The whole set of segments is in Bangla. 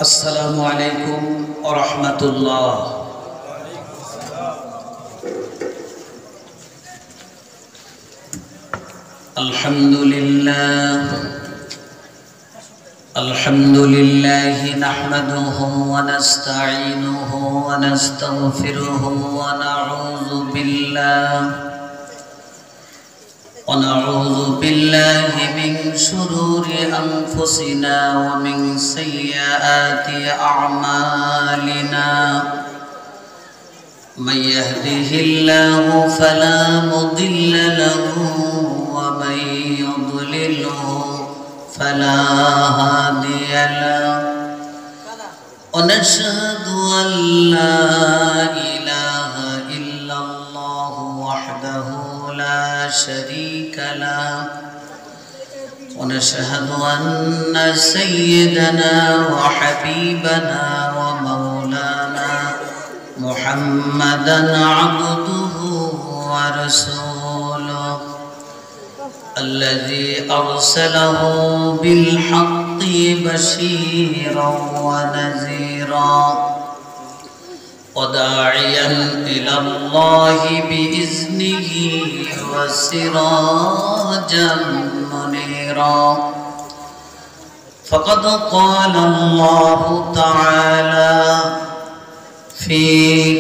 আসসালামু আলাইকুম ওয়া রাহমাতুল্লাহ। আলহামদুলিল্লাহ নাহমাদুহু ওয়া নাস্তাঈনুহু ওয়া নাস্তাগফিরুহু ওয়া نعوذ بالله من شرور أنفسنا ومن سيئات أعمالنا من يهده الله فلا مضل له ومن يضلله فلا هادي له ونشهد أن لا إله إلا الله وحده لا شريك له ونشهد أن سيدنا وحبيبنا ومولانا محمدا عبده ورسوله الذي أرسله بالحق بشيرا ونذيرا وداعيا إلى الله بإذنه وسراجا منيرا فقد قال الله تعالى في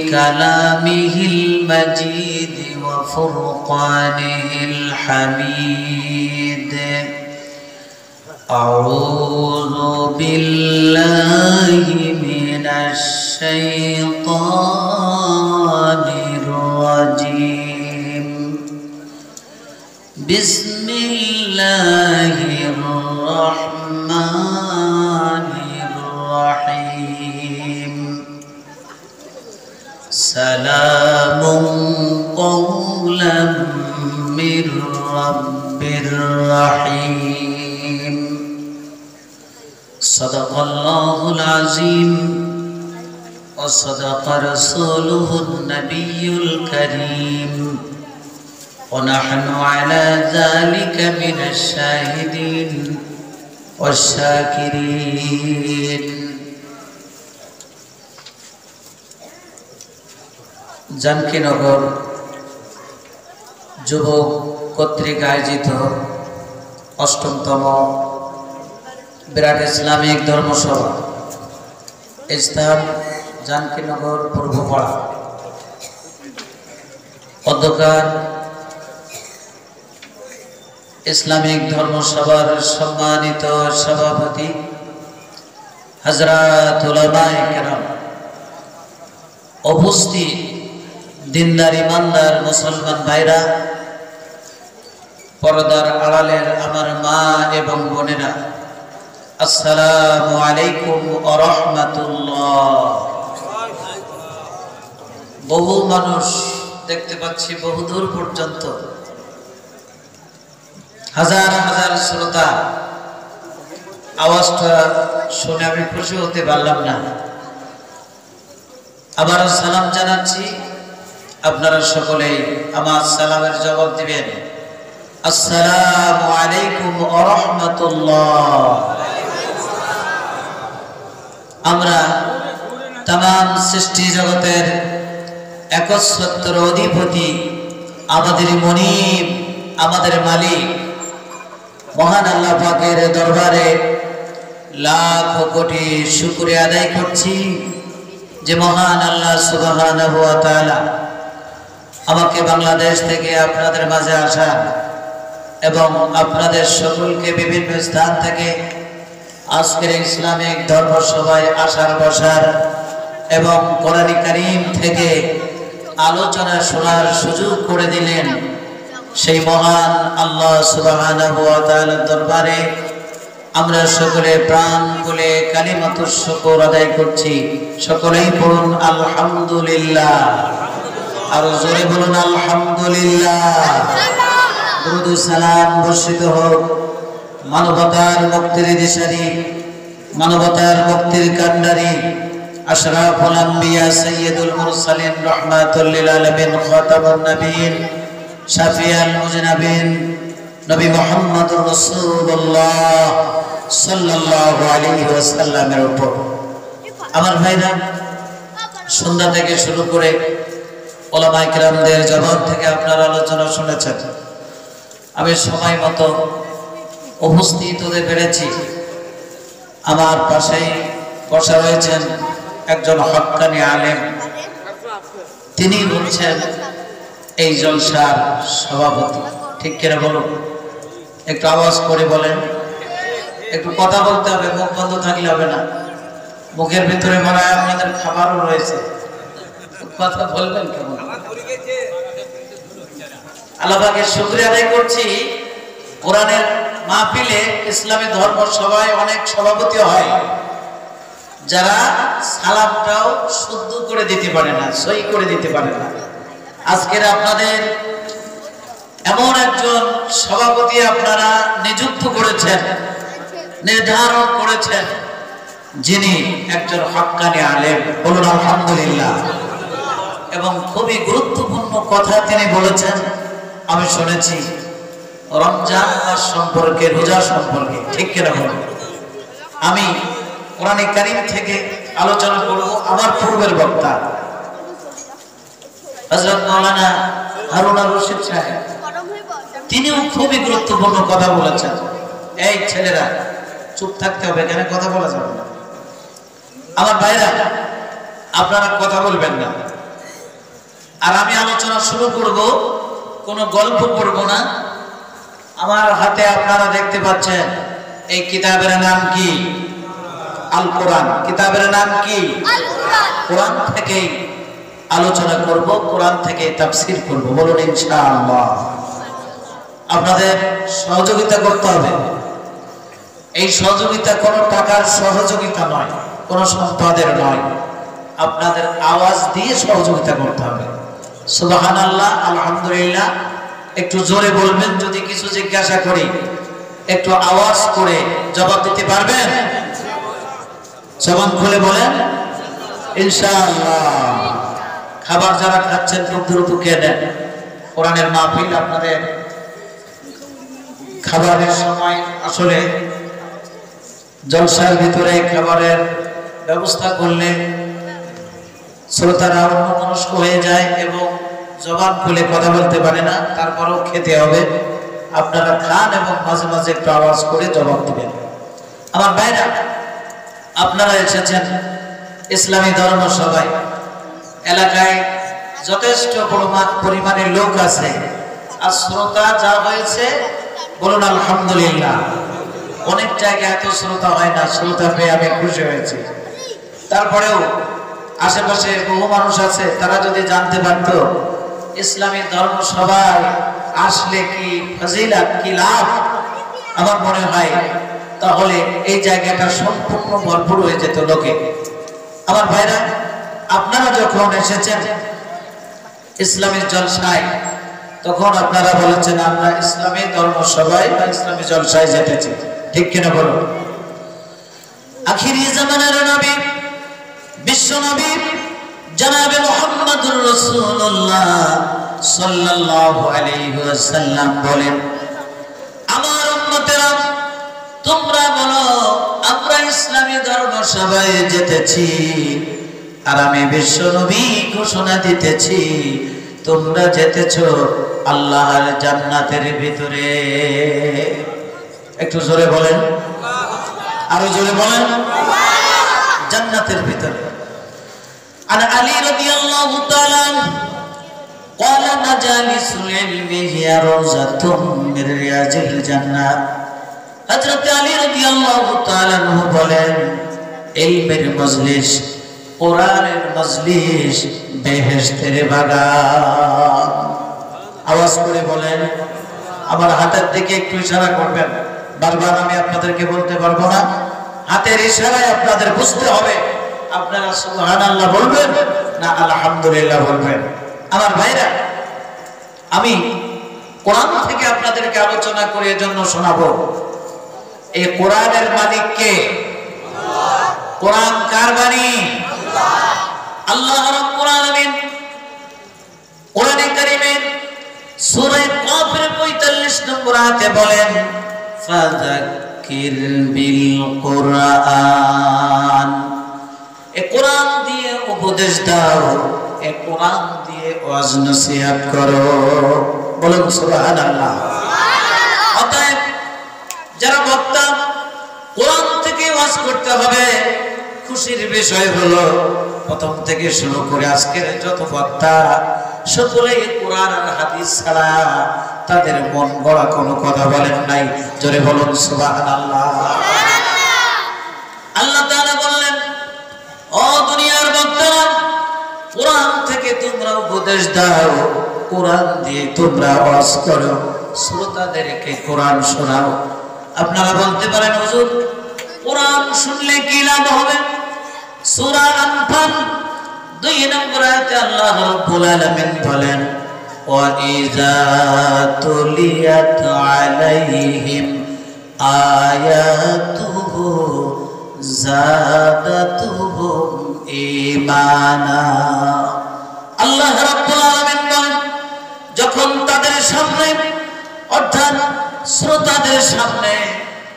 كلامه المجيد وفرقانه الحميد أعوذ بالله من الشيطان الرجيم بسم الله الرحمن الرحيم سلام قولا من رب رحيم صدق الله العظيم وصدق رسوله النبي الكريم ونحن على ذلك من الشاهدين والشاكرين জানকীনগর যুবক কর্তৃক আয়োজিত অষ্টমতম বিরাট ইসলামিক ধর্মসভা স্থান জানকীনগর পূর্বপাড়া অধ্যকার ইসলামিক ধর্মসভার সম্মানিত সভাপতি হযরত উলামায়ে কেরাম, উপস্থিত দিনদার ইমানদার মুসলমান ভাইরা, পর্দার আড়ালের আমার মা এবং বোনেরা, আসসালামু আলাইকুম ওয়া রাহমাতুল্লাহ। বহু মানুষ দেখতে পাচ্ছি, বহু দূর পর্যন্ত হাজার হাজার শ্রোতা। আওয়াজটা শুনে আমি খুশি হতে পারলাম না। আবারও সালাম জানাচ্ছি, আপনারা সকলেই আমার সালামের জবাব দিবেন। আসসালামু আলাইকুম ওয়া রাহমাতুল্লাহ। আমরা তামাম সৃষ্টি জগতের একচ্ছত্র অধিপতি, আমাদের মনিব, আমাদের মালিক মহান আল্লাহ পাকের দরবারে লাখ কোটি শুকরিয়া আদায় করছি যে মহান আল্লাহ সুবহানাহু ওয়া তাআলা আমাকে বাংলাদেশ থেকে আপনাদের মাঝে আসা এবং আপনাদের সকলকে বিভিন্ন স্থান থেকে আজকের ইসলামিক ধর্মসভায় আসার বসার এবং কোরআন কারীম থেকে আলোচনা শোনার সুযোগ করে দিলেন। সেই মহান আল্লাহ সুবহানাহু ওয়া তাআলার দরবারে আমরা সকলে প্রাণ খুলে কালিমাতুশ শুকর আদায় করছি। সকলেই বলুন আলহামদুলিল্লাহ, আর জোরে বলুন আলহামদুলিল্লাহ। দুরূদ ও সালাম বর্ষিত হোক মানবতার মুক্তির দিশারি, মানবতার মুক্তির কান্ডারি, আশরাফুল আম্বিয়া সাইয়্যিদুল মুরসালিন রাহমাতুল লিল আলামিন খাতামুন নবিয়্যিন শাফিউল মুজনাবিন নবী মুহাম্মদুর রাসূলুল্লাহ সাল্লাল্লাহু আলাইহি ওয়াসাল্লামের উপর আমার ভাইরা, সন্ধ্যা থেকে শুরু করে ওলামায়ে কেরামদের জবান থেকে আপনারা আলোচনা শুনেছেন। আমি সময় মতো উপস্থিত হতে পেরেছি। আমার পাশেই বসা রয়েছেন একজন হক্কানি আলেম, তিনি হচ্ছেন এই জলসার সভাপতি। ঠিক কিনা বলুন? একটু আওয়াজ করে বলেন। একটু কথা বলতে হবে, মুখ বন্ধ থাকলে হবে না। মুখের ভিতরে মনে হয় আপনাদের খাবারও রয়েছে, কথা বলবেন কেমন? আল্লাহ পাকের শুকরিয়া আদায় করছি। কোরআনের মাহফিলে ইসলামী ধর্ম সভায় অনেক সভাপতি হয় যারা সালামটাও শুদ্ধ করে দিতে পারে না, সহি করে দিতে পারে না। আজকের আপনাদের এমন একজন সভাপতি আপনারা নিযুক্ত করেছেন, নির্ধারণ করেছেন, যিনি একজন হক্কানি আলেম। বলুন আলহামদুলিল্লাহ। এবং খুবই গুরুত্বপূর্ণ কথা তিনি বলেছেন, আমি শুনেছি রমজান মাস সম্পর্কে, রোজা সম্পর্কে। ঠিক কিনা বলুন? আমি কোরআনে কারীম থেকে আলোচনা করব। আমার পূর্বের বক্তা হযরত মাওলানা হারুন আর রশিদ সাহেব, তিনিও খুবই গুরুত্বপূর্ণ কথা বলেছেন। এই ছেলেরা চুপ থাকতে হবে, এখানে কথা বলা যাবে না। আমার ভাইরা, আপনারা কথা বলবেন না। আর আমি আলোচনা শুরু করব, কোনো গল্প করব না। আমার হাতে আপনারা দেখতে পাচ্ছেন এই কিতাবের নাম কি? আল কোরআন। কিতাবের নাম কি? আল কোরআন। কোরআন থেকেই আলোচনা করব, কোরআন থেকে তাফসীর করব। বলুন ইনশাআল্লাহ। আপনাদের সহযোগিতা করতে হবে। এই সহযোগিতা কোনো টাকার সহযোগিতা নয়, কোনো সম্পদের নয়। আপনাদের আওয়াজ দিয়ে সহযোগিতা করতে হবে। সুবহানাল্লাহ, আলহামদুলিল্লাহ একটু জোরে বলবেন। যদি কিছু জিজ্ঞাসা করি একটু আওয়াজ করে জবাব দিতে পারবেন? জবান খুলে বলেন ইনশাআল্লাহ। খাবার যারা খাচ্ছেন খুব দ্রুত খেয়ে নেন। কোরআনের মাহফিল, আপনাদের খাবারের সময় আসলে জলসার ভিতরে খাবারের ব্যবস্থা করলে শ্রোতারা অন্যমনস্ক হয়ে যায় এবং জবান খুলে কথা বলতে পারে না। তারপরেও খেতে হবে। আপনারা খান এবং মাঝে মাঝে একটু আওয়াজ করে জবাব দিবেন। আমার ভাইরা, আপনারা এসেছেন ইসলামী ধর্ম সভায়। এলাকায় যথেষ্ট পরিমাণে লোক আছে। আর শ্রোতা যা হয়েছে, বলুন আলহামদুলিল্লাহ। অনেক জায়গায় এত শ্রোতা হয় না, শ্রোতা পেয়ে আমি খুশি হয়েছি। তারপরেও আশেপাশে বহু মানুষ আছে, তারা যদি জানতে পারত ইসলামী ধর্ম সভায় আসলে কি ফজিলত, কি লাভ, আমার মনে হয় তাহলে এই জায়গাটা সম্পূর্ণ ভরপুর হয়ে যেত লোকে। আমার ভাইরা, আপনারা যখন এসেছেন ইসলামী জলসায়, তখন আপনারা বলেছেন আমরা ইসলামী ধর্ম সভায় বা ইসলামী জলসায় যেতেছি। ঠিক কিনা বলুন? আখিরি জামানার নবী, বিশ্ব নবী জনাবে মুহাম্মদুর রাসূলুল্লাহ সাল্লাল্লাহু আলাইহি ওয়াসাল্লাম বলেন, আমার উম্মতেরা তোমরা বলো আমরা ইসলামী ধর্ম সভায় যেতেছি। আর আমি বিশ্ব নবী ঘোষণা দিতেছি, তোমরা যেতেছো আল্লাহর জান্নাতের ভিতরে। একটু জোরে বলেন, আরো জোরে বলেন, জান্নাতের ভিতরে। আর আলী রাদিয়াল্লাহু তাআলা قال مجالس العلم هي روضة من رياض الجنة। হযরত আলী রাদিয়াল্লাহু তাআলা বলেন, ইলমের মজলিস, কোরআনের মজলিস বেহেশতের বাগান। আওয়াজ করে বলেন। আমার হাতের দিকে একটু ইশারা করবেন। বারবার আমি আপনাদেরকে বলতে পারবো না, হাতের ইশারায় আপনাদের বুঝতে হবে। আপনারা সুবহানাল্লাহ বলবেন না আলহামদুলিল্লাহ বলবেন। আমার ভাইরা, আমি কোরআন থেকে আপনাদেরকে আলোচনা করে এজন্য শোনাবো। এই কোরআনের মালিক কে? কোরআন কার বাণী? আল্লাহ রাব্বুল আলামিন কোরআনে কারীমের সূরা কাফের 45 নম্বর আয়াতে বলেন, ফাযাক্কির বিল কোরআন। এই উপদেশ দাও, এই কোরআন দিয়ে ওয়াজ নসিহত করো। বলুন সুবহানাল্লাহ। অতএব যারা বক্তা, কোরআন থেকে ওয়াজ করতে হবে। খুশির বিষয় হলো প্রথম থেকে শুরু করে আজকের যত বক্তা সকলেই কোরআন আর হাদিস ছাড়া তাদের মন গড়া কোনো কথা বলেন নাই। জোরে বলুন সুবহানাল্লাহ। আল্লাহ তাআলা বললেন, ও দুনিয়ার বক্তারা, কোরআন থেকে তোমরা উপদেশ দাও, কোরআন দিয়ে তোমরা ওয়াজ করো, শ্রোতাদেরকে কোরআন শোনাও। আপনারা বলতে পারেন, হুজুর কোরআন শুনলে কি লাভ হবে? সূরা আনফাল 2 নম্বর আয়াতে আল্লাহ রাব্বুল আলামিন বলেন, ওয়া ইযা তুলিয়াত আলাইহিম আয়াতুহু যাদাতুহুম ঈমানা। আল্লাহ রাব্বুল আলামিন বলেন, যখন তাদের সামনে অর্থাৎ শ্রোতাদের সামনে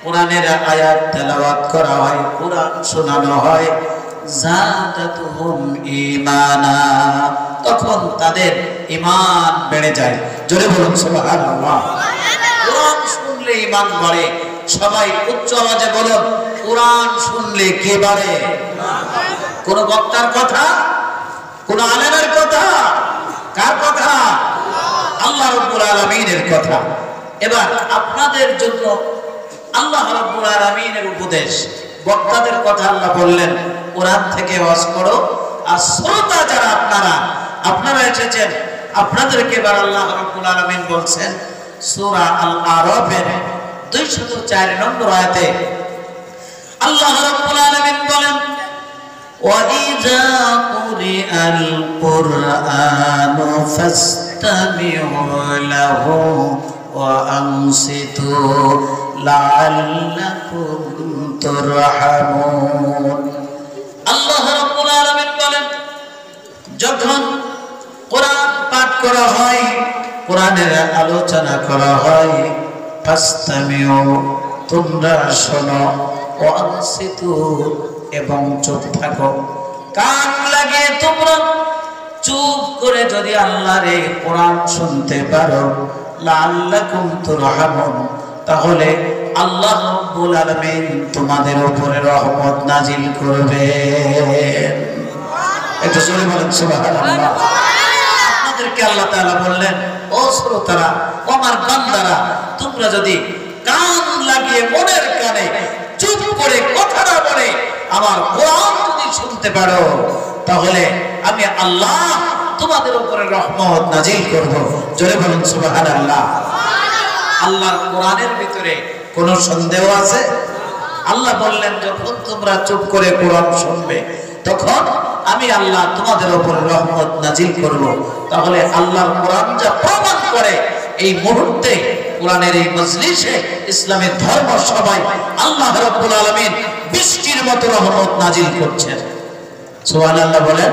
কোরআনের আয়াত তেলাওয়াত করা হয়, কোরআন শোনানো হয়, যাদাতুহুম ঈমানা, তখন তাদের ঈমান বেড়ে যায়। জোরে বলুন সুবহানাল্লাহ। কোরআন শুনলে ঈমান বাড়ে। সবাই উচ্চ আওয়াজে বলুন, কোরআন শুনলে কি বাড়ে? কোন বক্তার কথা? কোন আলেমের কথা? কার কথা? আল্লাহ রাব্বুল আলামিনের কথা। এবার আপনাদের জন্য আল্লাহ রাব্বুল আলামিনের উপদেশ, বক্তাদের কথা আল্লাহ বললেন কোরআন থেকে ওয়াজ করো। আর শ্রোতা যারা আপনারা এসেছেন, আপনাদেরকে এবার আল্লাহ রাব্বুল আলামিন বলছেন সূরা আল আরাফের 204 নম্বর আয়াতে আল্লাহ রাব্বুল আলামিন বলেন, ওয়াইযা কুরিআল কুরআনু ফাসতামিউ লাহু ওয়া আনসিতু লাআল্লাকুম তুরহামুন। আল্লাহ রাব্বুল আলামিন বলেন, যখন কোরআন পাঠ করা হয়, কোরআনের আলোচনা করা হয়, ফাসতামিউ, তোমরা শোনো, ওয়া আনসিতু, এবং চুপ থাকো। কান লাগিয়ে তোমরা চুপ করে যদি আল্লাহর এই কোরআন শুনতে পারো, লাআল্লাকুম তুরহামুন, তাহলে আল্লাহ রাব্বুল আলামিন তোমাদের উপরে রহমত নাজিল করবেন। একটু জোরে বলেন সুবহানাল্লাহ। আপনাদেরকে আল্লাহ তাআলা বললেন, ও শ্রোতারা, ও আমার বান্দারা, তোমরা যদি কান লাগিয়ে মনের কানে চুপ করে কথা না বলে আমার কোরআন যদি শুনতে পারো, তাহলে আমি আল্লাহ তোমাদের উপরে রহমত নাজিল করব। জোরে বলুন সুবহানাল্লাহ। আল্লাহর কোরআনের ভিতরে কোন সন্দেহ আছে? আল্লাহ বললেন, যখন তোমরা চুপ করে কোরআন শুনবে, তখন আমি আল্লাহ তোমাদের উপরে রহমত নাজিল করব। তাহলে আল্লাহর কোরআন যা প্রমাণ করে, এই মুহূর্তে কোরআনের এই মজলিসে ইসলামের ধর্ম সবাই আল্লাহ রাব্বুল আলামিন বৃষ্টির মতো রহমত নাজিল করছেন। সুবহানাল্লাহ বলেন।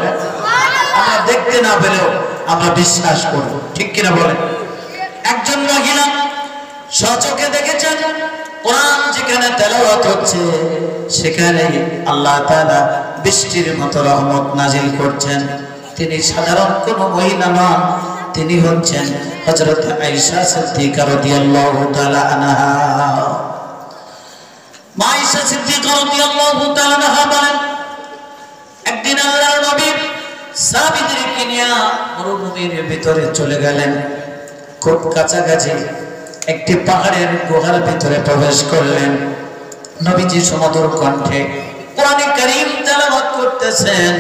আমরা দেখতে না পেলেও আমরা বিশ্বাস করব, ঠিক কিনা বলেন? একজন মহিলা স্বচক্ষে দেখেছেন কোরআন যেখানে তেলাওয়াত হচ্ছে, সেখানে আল্লাহ তাআলা বৃষ্টির মতো রহমত নাজিল করছেন। তিনি সাধারণ কোনো মহিলা নন, তিনি হচ্ছেন হযরত আয়েশা সিদ্দিকা রাদিয়াল্লাহু তাআলা আনহা। মা আয়েশা সিদ্দিকা রাদিয়াল্লাহু তাআলা আনহা বলেন, একদিন আল্লাহর নবী সাহাবীদেরকে নিয়ে মরুভূমির ভিতরে চলে গেলেন। খুব কাছাকাছি একটি পাহাড়ের গুহার ভিতরে প্রবেশ করলেন। নবীজি সুমধুর কণ্ঠে কোরআনে কারীম তেলাওয়াত করতেছেন,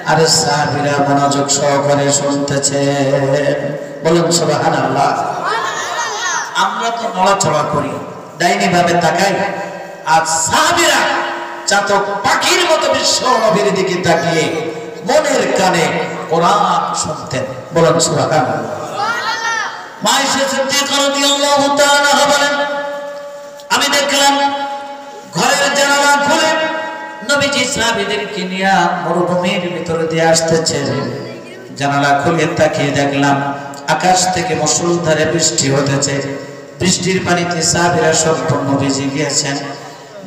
আর সাহাবীরা মনোযোগ সহকারে শুনতেছেন। বলুন সুবহানাল্লাহ। আমরা তো নড়াচড়া করি, ডাইনি ভাবে তাকাই, আর সাহাবীরা চাতক পাখির মতো বিশ্ব নবীর দিকে তাকিয়ে মনের কানে কোরআন শুনতেন। বলুন সুবহানাল্লাহ। মা আয়েশা সিদ্দিকা রাদিয়াল্লাহু তাআলা বলেন, আমি দেখলাম ঘরের জানালা খুলে নবীজি সাহাবীদেরকে নিয়ে মরুভূমির ভিতরে দিয়ে আসতেছেন। জানালা খুলে তাকিয়ে দেখলাম আকাশ থেকে মুষলধারে বৃষ্টি হতেছে। বৃষ্টির পানিতে সাহাবীরা সম্পূর্ণ ভিজে গিয়েছেন।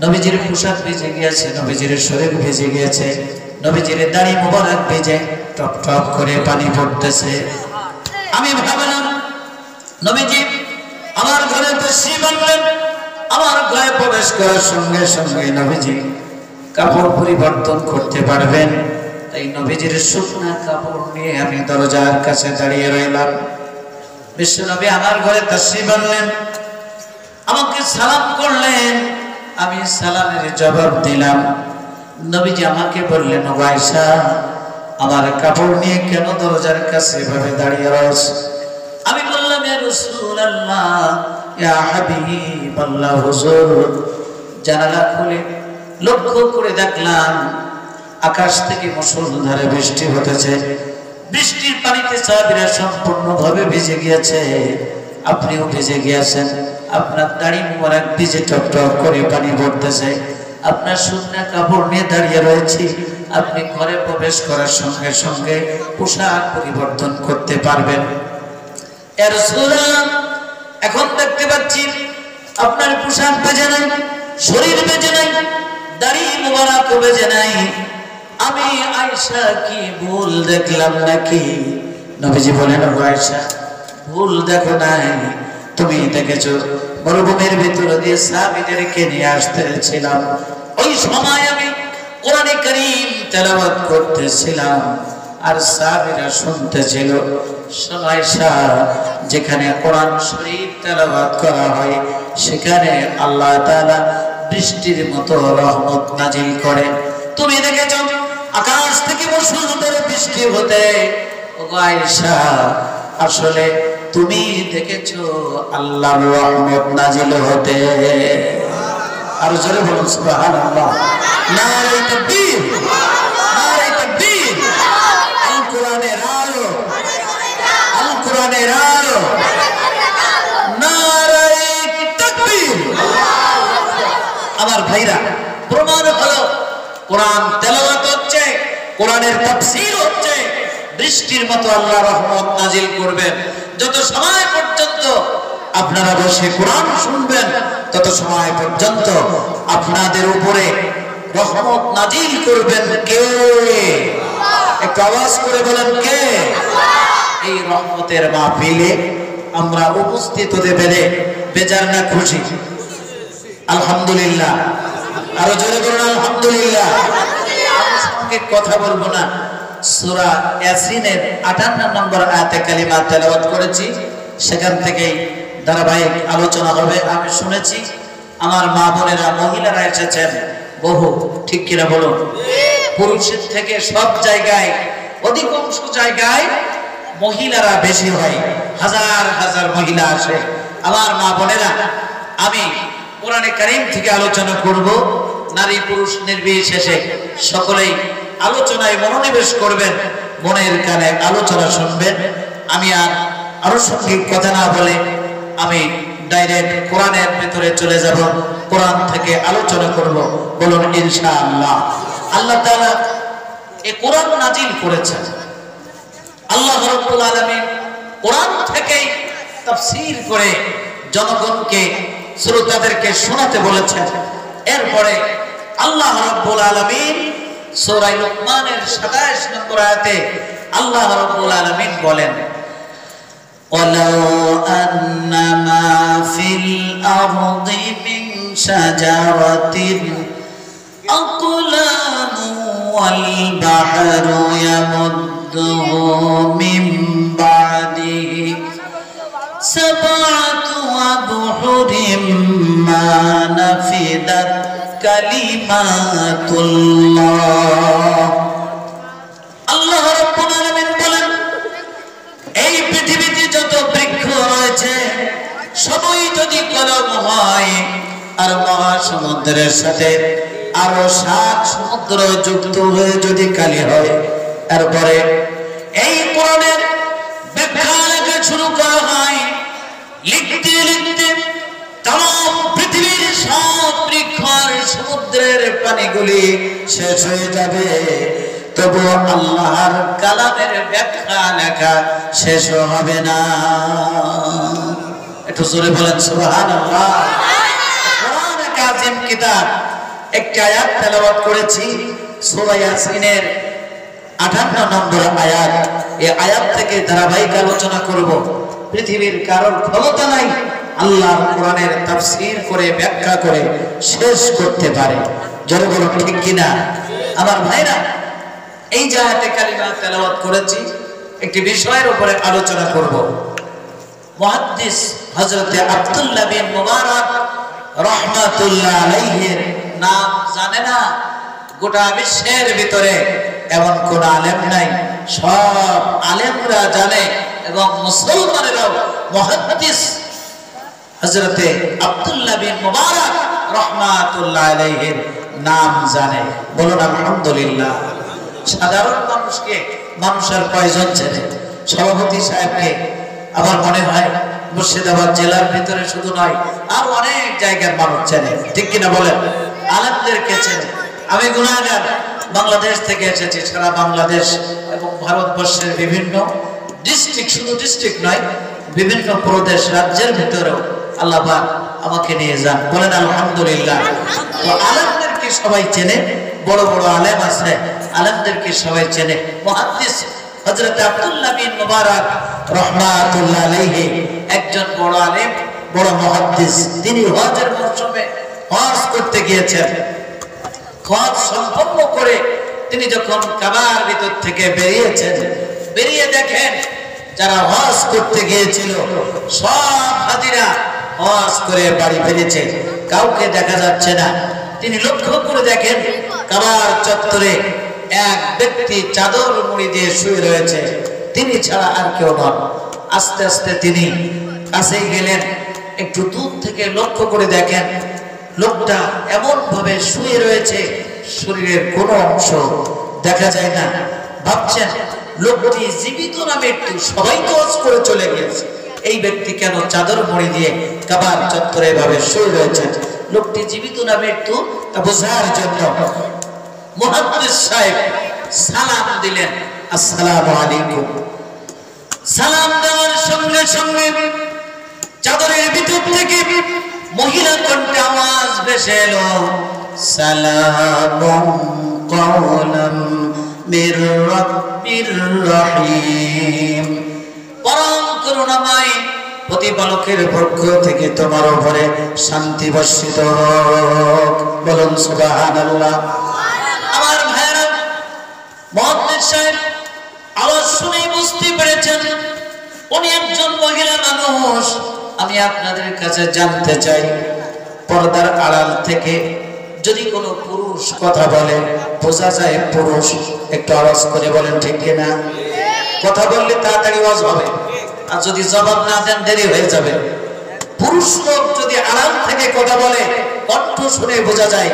নবীজির পোশাক ভিজে গিয়েছে, নবীজির শরীর ভিজে গিয়েছে। নবীজির দাড়ি মোবারক ভিজে টপ টপ করে পানি পড়তেছে। আমি ভাবলাম নবীজি আমার ঘরে তশরিফ আনলেন, আমার ঘরে প্রবেশ করার সঙ্গে সঙ্গে নবীজি কাপড় পরিবর্তন করতে পারবেন, তাই নবীজির শুকনা কাপড় নিয়ে আমি দরজার কাছে দাঁড়িয়ে রইলাম। বিশ্বনবী আমার ঘরে তশরিফ আনলেন, আমাকে সালাম করলেন, আমি সালামের জবাব দিলাম। নবীজি আমাকে বললেন, ও আয়েশা, আমার কাপড় নিয়ে কেন দরজার কাছে এভাবে দাঁড়িয়ে রয়েছে? আমি বললাম, ইয়া রাসূলুল্লাহ, ইয়া হাবিবাল্লাহ, হুজুর। জানালা খুলে লক্ষ্য করে দেখলাম আকাশ থেকে মুষলধারে বৃষ্টি হতেছে। বৃষ্টির পানিতে সাহাবীরা সম্পূর্ণভাবে ভিজে গিয়েছে, আপনিও ভিজে গিয়েছেন, আপনার দাড়ি মোবারক ভিজে টপ টপ করে পানি পড়তেছে, আপনার শুকনা কাপড় নিয়ে দাঁড়িয়ে রয়েছি, আপনি ঘরে প্রবেশ করার সঙ্গে সঙ্গে পোশাক পরিবর্তন করতে পারবেন। ইয়া রাসূলুল্লাহ, এখন দেখতে পাচ্ছি আপনার পোশাক ভেজে নাই, শরীর ভেজে নাই, দাড়ি মোবারক ভেজে নাই, আমি আয়েশা কি ভুল দেখলাম নাকি? নবীজি বলেন, ও আয়েশা, ভুল দেখো নাই, তুমি দেখেছো মরুভূমির ভিতর দিয়ে সাহাবীদেরকে নিয়ে আসতেছিলাম, ওই সময় আমি কোরআনে কারীম তেলাওয়াত করতেছিলাম আর সাহাবীরা শুনতেছিল। আয়েশা, যেখানে কোরআন শরীফ তেলাওয়াত করা হয় সেখানে আল্লাহ তাআলা বৃষ্টির মতো রহমত নাজিল করেন। তুমি দেখেছো আকাশ থেকে মুষলধারে বৃষ্টি হতে। ও আয়েশা, আসলে তুমি দেখেছো আল্লাহর রহমত নাজিল হতে। আর জোরে বলুন সুবহানাল্লাহ। নারে তাকবীর, নারে তাকবীর। আল কোরআনের আলো, আল কোরআনের আলো, নারে তাকবীর। আমার ভাইরা, প্রমাণ হলো কোরআন তেলাওয়াত হচ্ছে, কোরআনের তাফসীর হচ্ছে, বৃষ্টির মতো আল্লাহ রহমত নাজিল করবেন। যত সময় পর্যন্ত আপনারা বসে কোরআন শুনবেন তত সময় পর্যন্ত আপনাদের উপরে রহমত নাজিল করবেন কে? একটু আওয়াজ করে বলেন, কে? এই রহমতের মাহফিলে আমরা উপস্থিত হতে পেরে বেজার না খুশি? আলহামদুলিল্লাহ। আরো জোরে বলুন আলহামদুলিল্লাহ। আমি কথা বলবো না, সূরা ইয়াসিনের 58 নম্বর আয়াতে কালিমা তেলাওয়াত করেছি, সেখান থেকেই ধারাবাহিক আলোচনা হবে। আমি শুনেছি আমার মা বোনেরা, মহিলারা এসেছেন বহু, ঠিক কিনা বলুন? পুরুষের থেকে সব জায়গায়, অধিকাংশ জায়গায় মহিলারা বেশি হয়, হাজার হাজার মহিলা আসে। আমার মা বোনেরা, আমি কোরআনে কারীম থেকে আলোচনা করব, নারী পুরুষ নির্বিশেষে সকলেই আলোচনায় মনোনিবেশ করবেন, মনের কানে আলোচনা শুনবেন। আমি আর আনুষঙ্গিক কথা না বলে আমি ডাইরেক্ট কোরআনের ভিতরে চলে যাব, কোরআন থেকে আলোচনা করব। বলুন ইনশাআল্লাহ। আল্লাহ তাআলা এই কোরআন নাজিল করেছেন, আল্লাহ রাব্বুল আলামিন কোরআন থেকে তাফসীর করে জনগণকে, শ্রোতাদেরকে শোনাতে বলেছেন। এরপরে আল্লাহ রাব্বুল আলামিন সূরা লুকমানের 27 নম্বর আয়াতে আল্লাহ রাব্বুল আলামিন বলেন, ওয়ালাউ আন্নামা ফিল আরদি মিন শাজারাতিন আকলামু ওয়াল বাহরু ইয়ামুদ্দুহু মিন বাদিহি সাবআতু আবহুরিম মা নাফিদাত কালিমাতুল্লাহ। আল্লাহ রাব্বুল আলামিন বলেন, এই পৃথিবীতে যত বৃক্ষ রয়েছে সবই যদি কলম হয় আর মহাসমুদ্রের সাথে আরো 7 সমুদ্র যুক্ত হয়ে যদি কালি হয়, এরপরে এই কোরআনের ব্যাখ্যা লেখা শুরু করা হয়, লিখতে লিখতে तमाम পৃথিবীর সব বৃক্ষ আর সমুদ্রের পানিগুলি শেষ হয়ে যাবে, তবু আল্লাহর কালামের ব্যাখ্যা লেখা শেষ হবে না। একটু জোরে বলেন সুবহানাল্লাহ। কোরআন কাযিম কিতাব, একটা আয়াত তেলাওয়াত করেছি সূরা ইয়াসিনের 58 নম্বর আয়াত। এই আয়াত থেকে ধারাবাহিক আলোচনা করব। পৃথিবীর কারোর ক্ষমতা নাই আল্লাহর কোরআনের তাফসীর করে ব্যাখ্যা করে শেষ করতে পারে। জোরে বলুন ঠিক কিনা? আমার ভাইরা, এই যে আয়াতে কারিমা তেলাওয়াত করেছি, একটি বিষয়ের উপরে আলোচনা করব। মুহাদ্দিস হযরত আব্দুল্লাহ বিন মুবারক রাহমাতুল্লাহ আলাইহির নাম জানে না গোটা বিশ্বের ভিতরে এমন কোন আলেম নাই, সব আলেমরা জানে এবং মুসলমানেরাও মুহাদ্দিস হযরত আব্দুল্লাহ বিন মুবারক রাহমাতুল্লাহ আলাইহির নাম জানে। বলুন আলহামদুলিল্লাহ। সাধারণ মানুষকে মানুষের প্রয়োজন চেনে, সভাপতি সাহেবকে আমার মনে হয় মুর্শিদাবাদ জেলার ভিতরে শুধু নয় আর অনেক জায়গার মানুষ চেনে, ঠিক কিনা বলেন? আলেমদেরকে চেনে। আমি গুনাহগার, বাংলাদেশ থেকে এসেছি, সারা বাংলাদেশ এবং ভারতবর্ষের বিভিন্ন ডিস্ট্রিক্ট, শুধু ডিস্ট্রিক্ট নয়, বিভিন্ন প্রদেশ রাজ্যের ভিতরেও আল্লাহ পাক আমাকে নিয়ে যান। বলেন আলহামদুলিল্লাহ। তো আলেমদেরকে সবাই চেনে, বড় বড় আলেম আছে, আলেমদেরকে সবাই চেনে। মুহাদ্দিস হযরত আব্দুল্লাহ বিন মুবারক রাহমাতুল্লাহ আলাইহি একজন বড় আলেম, বড় মুহাদ্দিস। তিনি হজের মৌসুমে হজ করতে গিয়েছেন। হজ সম্পন্ন করে তিনি যখন কাবার ভিতর থেকে বেরিয়েছেন, বেরিয়ে দেখেন যারা হজ করতে গিয়েছিল সব হাজিরা হজ করে বাড়ি ফিরেছে, কাউকে দেখা যাচ্ছে না। তিনি লক্ষ্য করে দেখেন কাবার চত্বরে এক ব্যক্তি চাদর মুড়ি দিয়ে শুয়ে রয়েছে, তিনি ছাড়া আর কেউ নন। আস্তে আস্তে তিনি কাছে গেলেন, একটু দূর থেকে লক্ষ্য করে দেখেন লোকটা এমন ভাবে শুয়ে রয়েছে শরীরের কোনো অংশ দেখা যায় না। ভাবছেন লোকটি জীবিত না মৃত্যু? সবাই তো হজ করে চলে গিয়েছে, এই ব্যক্তি কেন চাদর মুড়ি দিয়ে কাবার চত্বরে এভাবে শুয়ে রয়েছে? লোকটি জীবিত না মৃত্যু তা বোঝার জন্য মুহাদ্দিস সাহেব সালাম দিলেন, আসসালামু আলাইকুম। সালাম দেওয়ার সঙ্গে সঙ্গে চাদরের ভিতর থেকে মহিলা কণ্ঠে আওয়াজ ভেসে এলো, সালামুন কাওলাম মির রাব্বির রহিম। পরম করুণাময় প্রতিপালকের পক্ষ থেকে তোমার উপরে শান্তি বর্ষিত হোক। বলুন সুবহানাল্লাহ। আমার ভাইরা, মুহাদ্দিস সাহেব আওয়াজ শুনে বুঝতে পেরেছেন উনি একজন মহিলা মানুষ। আমি আপনাদের কাছে জানতে চাই, পর্দার আড়াল থেকে যদি কোনো পুরুষ কথা বলে বোঝা যায় পুরুষ। একটু আওয়াজ করে বলেন ঠিক কিনা? কথা বললে তাড়াতাড়ি আওয়াজ হবে, আর যদি জবাব না দেন দেরি হয়ে যাবে। পুরুষ লোক যদি আড়াল থেকে কথা বলে কণ্ঠ শুনে বোঝা যায়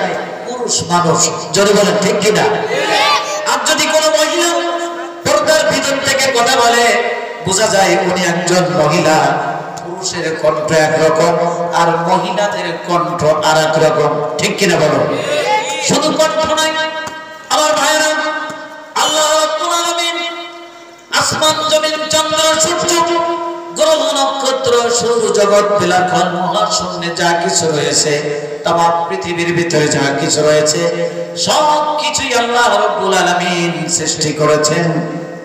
পুরুষ মানুষ। যদি বলেন ঠিক কিনা? আর যদি কোনো মহিলা পর্দার ভিতর থেকে কথা বলে বোঝা যায় উনি একজন মহিলা। পুরুষের কণ্ঠ একরকম আর মহিলাদের কণ্ঠ আর এক রকম, ঠিক কিনা বলো? শুধু কণ্ঠ নয় আমার ভাইরা, আল্লাহ রাব্বুল আলামিন আসমান জমিন চন্দ্র সূর্য গ্রহ নক্ষত্র সৌর জগৎ বিলাখন মহাশূন্যে যা কিছু রয়েছে, তামাম পৃথিবীর ভিতরে যা কিছু রয়েছে সব কিছুই আল্লাহ রাব্বুল আলামিন সৃষ্টি করেছেন।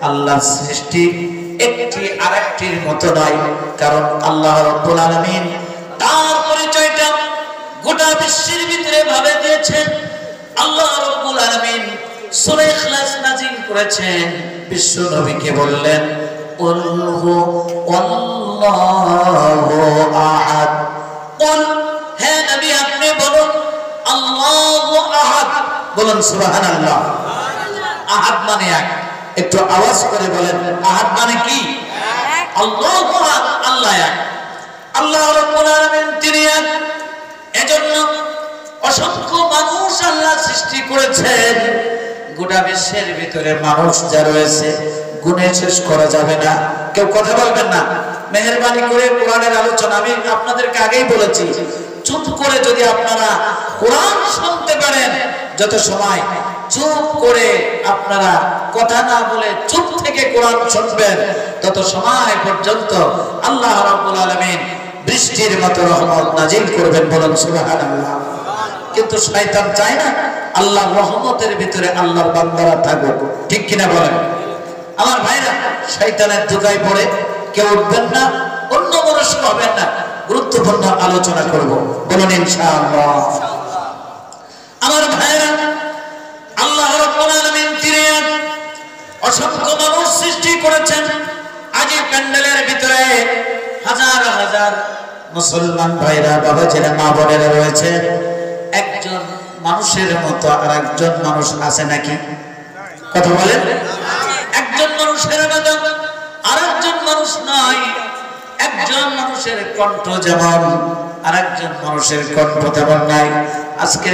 আল্লাহর সৃষ্টি একটি আরেকটির মতো নয়, কারণ আল্লাহ রাব্বুল আলামিন তার পরিচয়টা গোটা বিশ্বের ভিতরে ভাবে দিয়েছেন। আল্লাহ রাব্বুল আলামিন সূরা ইখলাস নাযিল করেছেন, বিশ্ব নবীকে বললেন কুল হু আল্লাহু আহাদ। কুল, হে নবী আপনি বলুন আল্লাহু আহাদ। বলুন সুবহানাল্লাহ। আহাদ মানে এক। একটু আওয়াজ করে বলেন আহাদ মানে কি? আল্লাহু আহাদ, আল্লাহ এক। আল্লাহ রাব্বুল আলামিন তিনি এক। এজন্য অসংখ্য মানুষ আল্লাহ সৃষ্টি করেছেন। গোটা বিশ্বের ভিতরে মানুষ যা রয়েছে গুণে শেষ করা যাবে না। কেউ কথা বলবেন না, মেহেরবানি করে কোরআনের আলোচনা। আমি আপনাদেরকে আগেই বলেছি, চুপ করে যদি আপনারা কোরআন শুনতে পারেন, যত সময় চুপ করে আপনারা কথা না বলে চুপ থেকে কোরআন শুনবেন, তত সময় পর্যন্ত আল্লাহ রাব্বুল আলামিন বৃষ্টির মতো রহমত নাজিল করবেন। বলুন সুবহানাল্লাহ। কিন্তু শয়তান চায় না আল্লাহর রহমতের ভিতরে আল্লাহর বান্দারা থাকুক, ঠিক কিনা বলেন? আমার ভাইরা, শয়তানের ধোঁকায় পড়ে কেউ উঠবেন না, অন্য মনস্ক হবেন না। গুরুত্বপূর্ণ আলোচনা করব, বলুন ইনশাআল্লাহ। আমার ভাইরা, আল্লাহ রাব্বুল আলামিন তিনি অসংখ্য মানুষ সৃষ্টি করেছেন। আজ এই প্যান্ডেলের ভিতরে হাজার হাজার মুসলমান ভাইরা, বাবাজিরা, মা বোনেরা রয়েছে। একজন মানুষের মতো আর একজন মানুষ আছে নাকি? কথা বলেন। একজন মানুষের মতো আর একজন মানুষ নয়। একজন মানুষের কণ্ঠ যেমন আর একজন মানুষের কণ্ঠ তেমন নাই। আজকে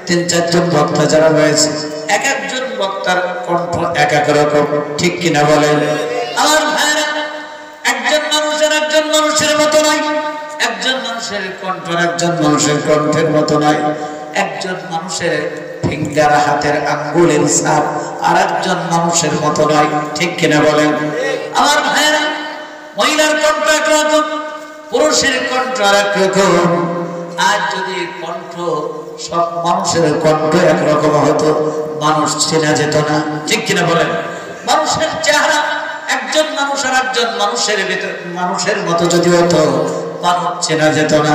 ৩-৪ জন বক্তা যারা রয়েছে, এক একজন বক্তার কণ্ঠ এক এক রকম, ঠিক কিনা বলেন? আমার ভাইরা, একজন মানুষের একজন মানুষের মতো নয়। একজন মানুষের কণ্ঠ একজন মানুষের কণ্ঠের মতো নয়। একজন মানুষের ফিঙ্গার, হাতের আঙ্গুলের ছাপ আর একজন মানুষের মতো নয়, ঠিক কিনা বলেন? আমার ভাইরা, মহিলার কণ্ঠ একরকম, পুরুষের কণ্ঠ আর একরকম। আজ যদি কণ্ঠ সব মানুষের কণ্ঠ একরকম হতো, মানুষ চেনা যেত না, ঠিক কিনা বলেন? মানুষের চেহারা একজন মানুষ আর একজন মানুষের ভিতর মানুষের মতো যদি হতো, মানুষ চেনা যেত না।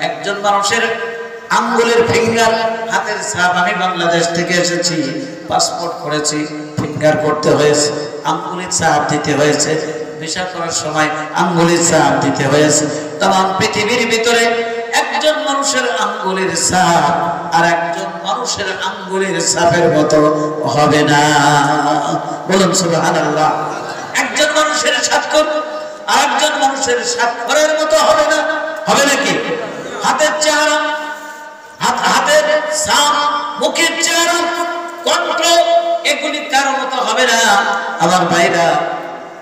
একজন মানুষের আঙ্গুলের ফিঙ্গার, হাতের ছাপ। আমি বাংলাদেশ থেকে এসেছি, পাসপোর্ট করেছি, ফিঙ্গার করতে হয়েছে, আঙ্গুলের ছাপ দিতে হয়েছে, ভিসা করার সময় আঙ্গুলের ছাপ দিতে হয়েছে। তমাম পৃথিবীর ভিতরে একজন মানুষের আঙ্গুলের ছাপ আর একজন মানুষের আঙ্গুলের ছাপের মতো হবে না, বলুন সুবহানাল্লাহ। একজন মানুষের স্বাক্ষর আর একজন মানুষের স্বাক্ষরের মতো হবে না, হবে নাকি? হাতের চেহারা, হাতের ছাপ, মুখের চেহারা, কণ্ঠ, এগুলি কারো মতো হবে না। আমার ভাইরা,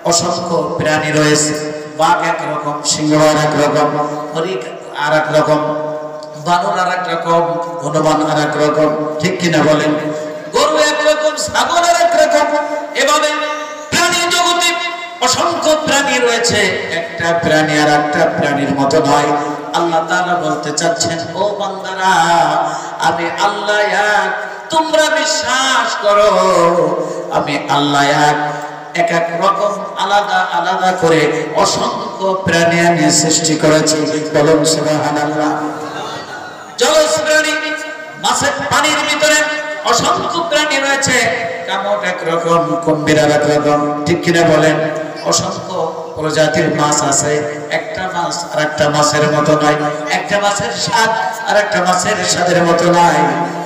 অসংখ্য প্রাণী রয়েছে। বাঘ একরকম, সিংহ আর এক রকম, হরিণ আর এক রকম, বানর আর এক রকম, হনুমান আর এক রকম, ঠিক কিনা বলেন? গরু একরকম, ছাগল আর এক রকম। এভাবে প্রাণী জগতে অসংখ্য প্রাণী রয়েছে। একটা প্রাণী আর একটা প্রাণীর মতো নয়। আল্লাহ তাআলা বলতে চাচ্ছেন, ও বান্দারা, আমি আল্লাহ এক, তোমরা বিশ্বাস করো। আমি আল্লাহ এক, এক এক রকম আলাদা আলাদা করে অসংখ্য প্রাণী আমি সৃষ্টি করেছি, বলুন সুবহানাল্লাহ। জলজ প্রাণী, মাছের পানির ভিতরে অসংখ্য প্রাণী রয়েছে। কামট একরকম, কুম্ভীর আর এক রকম, ঠিক কিনা বলেন? অসংখ্য প্রজাতির মাছ আছে। একটা মাছ আর একটা মাছের মতো নয়। একটা মাছের স্বাদ আর একটা মাছের স্বাদের মতো নয়।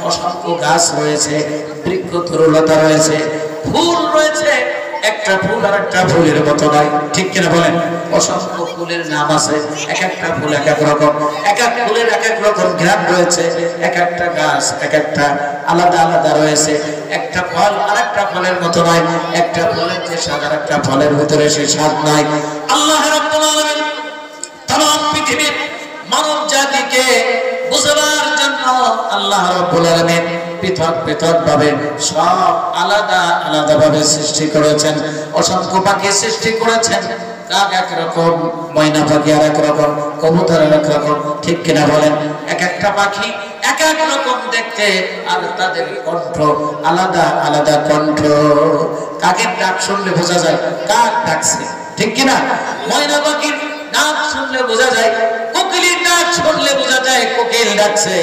অসংখ্য গাছ রয়েছে, বৃক্ষ তরুলতা রয়েছে, ফুল রয়েছে। একটা ফুল আর একটা ফুলের মতো নয়, ঠিক কিনা বলেন? অসংখ্য ফুলের নাম আছে, এক একটা ফুল এক এক রকম, এক এক ফুলের এক এক রকম ঘ্রাণ রয়েছে। এক একটা গাছ এক একটা আলাদা আলাদা রয়েছে। একটা ফল আর একটা ফলের মতো নয়। একটা ফলের যে স্বাদ আর একটা ফলের ভিতরে সে স্বাদ নাই। আল্লাহ রাব্বুল আলামিন तमाम পৃথিবীর মানব জাতিকে বুঝাবার জন্য আল্লাহ রাব্বুল আলামিন পৃথক পৃথক ভাবে সব আলাদা আলাদা ভাবে সৃষ্টি করেছেন। অসংখ্য পাখি সৃষ্টি করেছেন। কাক এক রকম, ময়না পাখি আর এক রকম, কবুতর আর এক রকম, ঠিক কিনা বলেন? এক একটা পাখি এক এক রকম দেখতে, আর তাদের কণ্ঠ আলাদা আলাদা কণ্ঠ। কাকের ডাক শুনলে বোঝা যায় কাক ডাকছে, ঠিক কিনা? ময়না পাখির ডাক শুনলে বোঝা যায়, কোকিলের ডাক শুনলে বোঝা যায় কোকিল ডাকছে।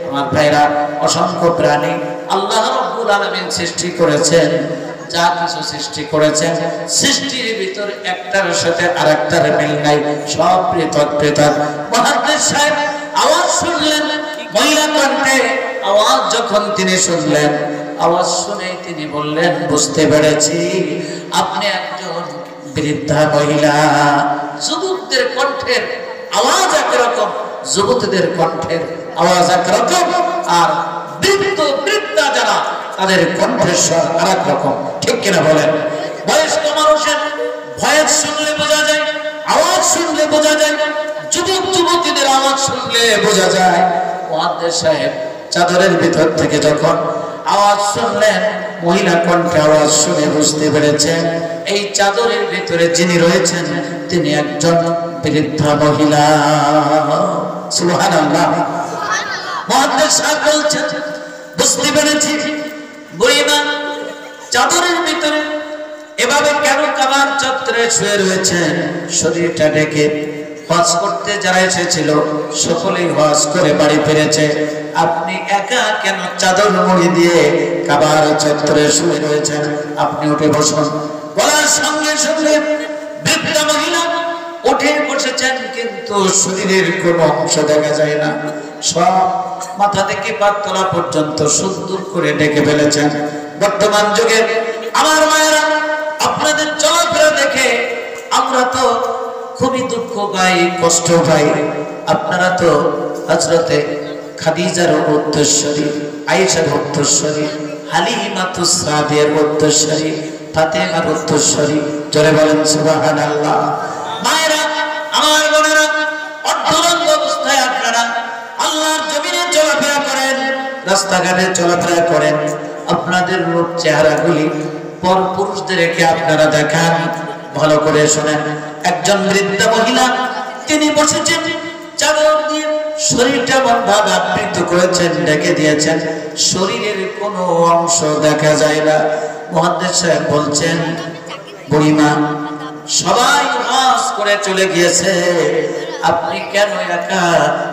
আমার ভাইরা, অসংখ্য প্রাণী আল্লাহ রাব্বুল আলামিন সৃষ্টি করেছেন। যা কিছু সৃষ্টি করেছেন, সৃষ্টির ভিতর একটার সাথে আরেকটার মিল নাই, সব পৃথক পৃথক। মুহাদ্দিস সাহেব আওয়াজ শুনলেন, মহিলা কণ্ঠে আওয়াজ যখন তিনি শুনলেন, আওয়াজ শুনে তিনি বললেন, বুঝতে পেরেছি আপনি একজন বৃদ্ধা মহিলা। যুবকদের কণ্ঠের আওয়াজ একরকম, যুবতীদের কণ্ঠের আওয়াজ একরকম, আর বৃদ্ধ বৃদ্ধা যারা তাদের কণ্ঠের স্বর আর এক রকম, ঠিক কিনা বলেন? বয়স্ক মানুষের ভয়েস শুনলে বোঝা যায়, আওয়াজ শুনলে বোঝা যায়, যুবক যুবতীদের আওয়াজ শুনলে বোঝা যায়। মুহাদ্দিস সাহেব চাদরের ভিতর থেকে যখন আওয়াজ শুনলেন, মহিলা কণ্ঠে আওয়াজ শুনে বুঝতে পেরেছেন এই চাদরের ভিতরে যিনি রয়েছেন তিনি একজন বৃদ্ধা মহিলা। সুবহানাল্লাহ। মুহাদ্দিস সাহেব বলছেন, বুঝতে বুঝতে পেরেছি বুড়িমা চাদরের ভিতরে এভাবে কেন কাবার চত্বরে শুয়ে রয়েছেন, শরীরটা ঢেকে। হজ করতে যারা এসেছিল সকলেই হজ করে বাড়ি ফিরেছে, আপনি একা কেন চাদর মুড়ি দিয়ে কাবার চত্বরে শুয়ে রয়েছেন? আপনি উঠে বসুন। বলার সঙ্গে সঙ্গে বৃদ্ধা মহিলা উঠে বসেছেন, কিন্তু শরীরের কোনো অংশ দেখা যায় না। সব মাথা থেকে পা তলা পর্যন্ত সুন্দর করে ঢেকে ফেলেছেন। বর্তমান যুগে আমার মায়েরা আপনাদের চলাফেরা দেখে আমরা তো খুবই দুঃখ পাই, কষ্ট পাই। আপনারা তো হযরতে খাদিজার উত্তরসূরি, আয়েশার উত্তরসূরি, হালিমাতুস সাদিয়ার উত্তরসূরি, ফাতেমার উত্তরসূরি। জোরে বলেন সুবহানাল্লাহ। মায়েরা, আমার বোনেরা, অর্ধনগ্ন অবস্থায় আপনারা আল্লাহর জমিনে চলাফেরা করেন, রাস্তাঘাটে চলাফেরা করেন। আপনাদের রূপ চেহারাগুলি পরপুরুষদেরকে আপনারা দেখান। ভালো করে শোনেন, একজন বৃদ্ধা মহিলা তিনি বসেছেন, চাদর দিয়ে শরীরটা এমন ভাবে আবৃত করেছেন, ঢেকে দিয়েছেন, শরীরের কোনো অংশ দেখা যায় না। মুহাদ্দিস সাহেব বলছেন, বুড়িমা সবাই হজ করে চলে গিয়েছে, আপনি কেন একা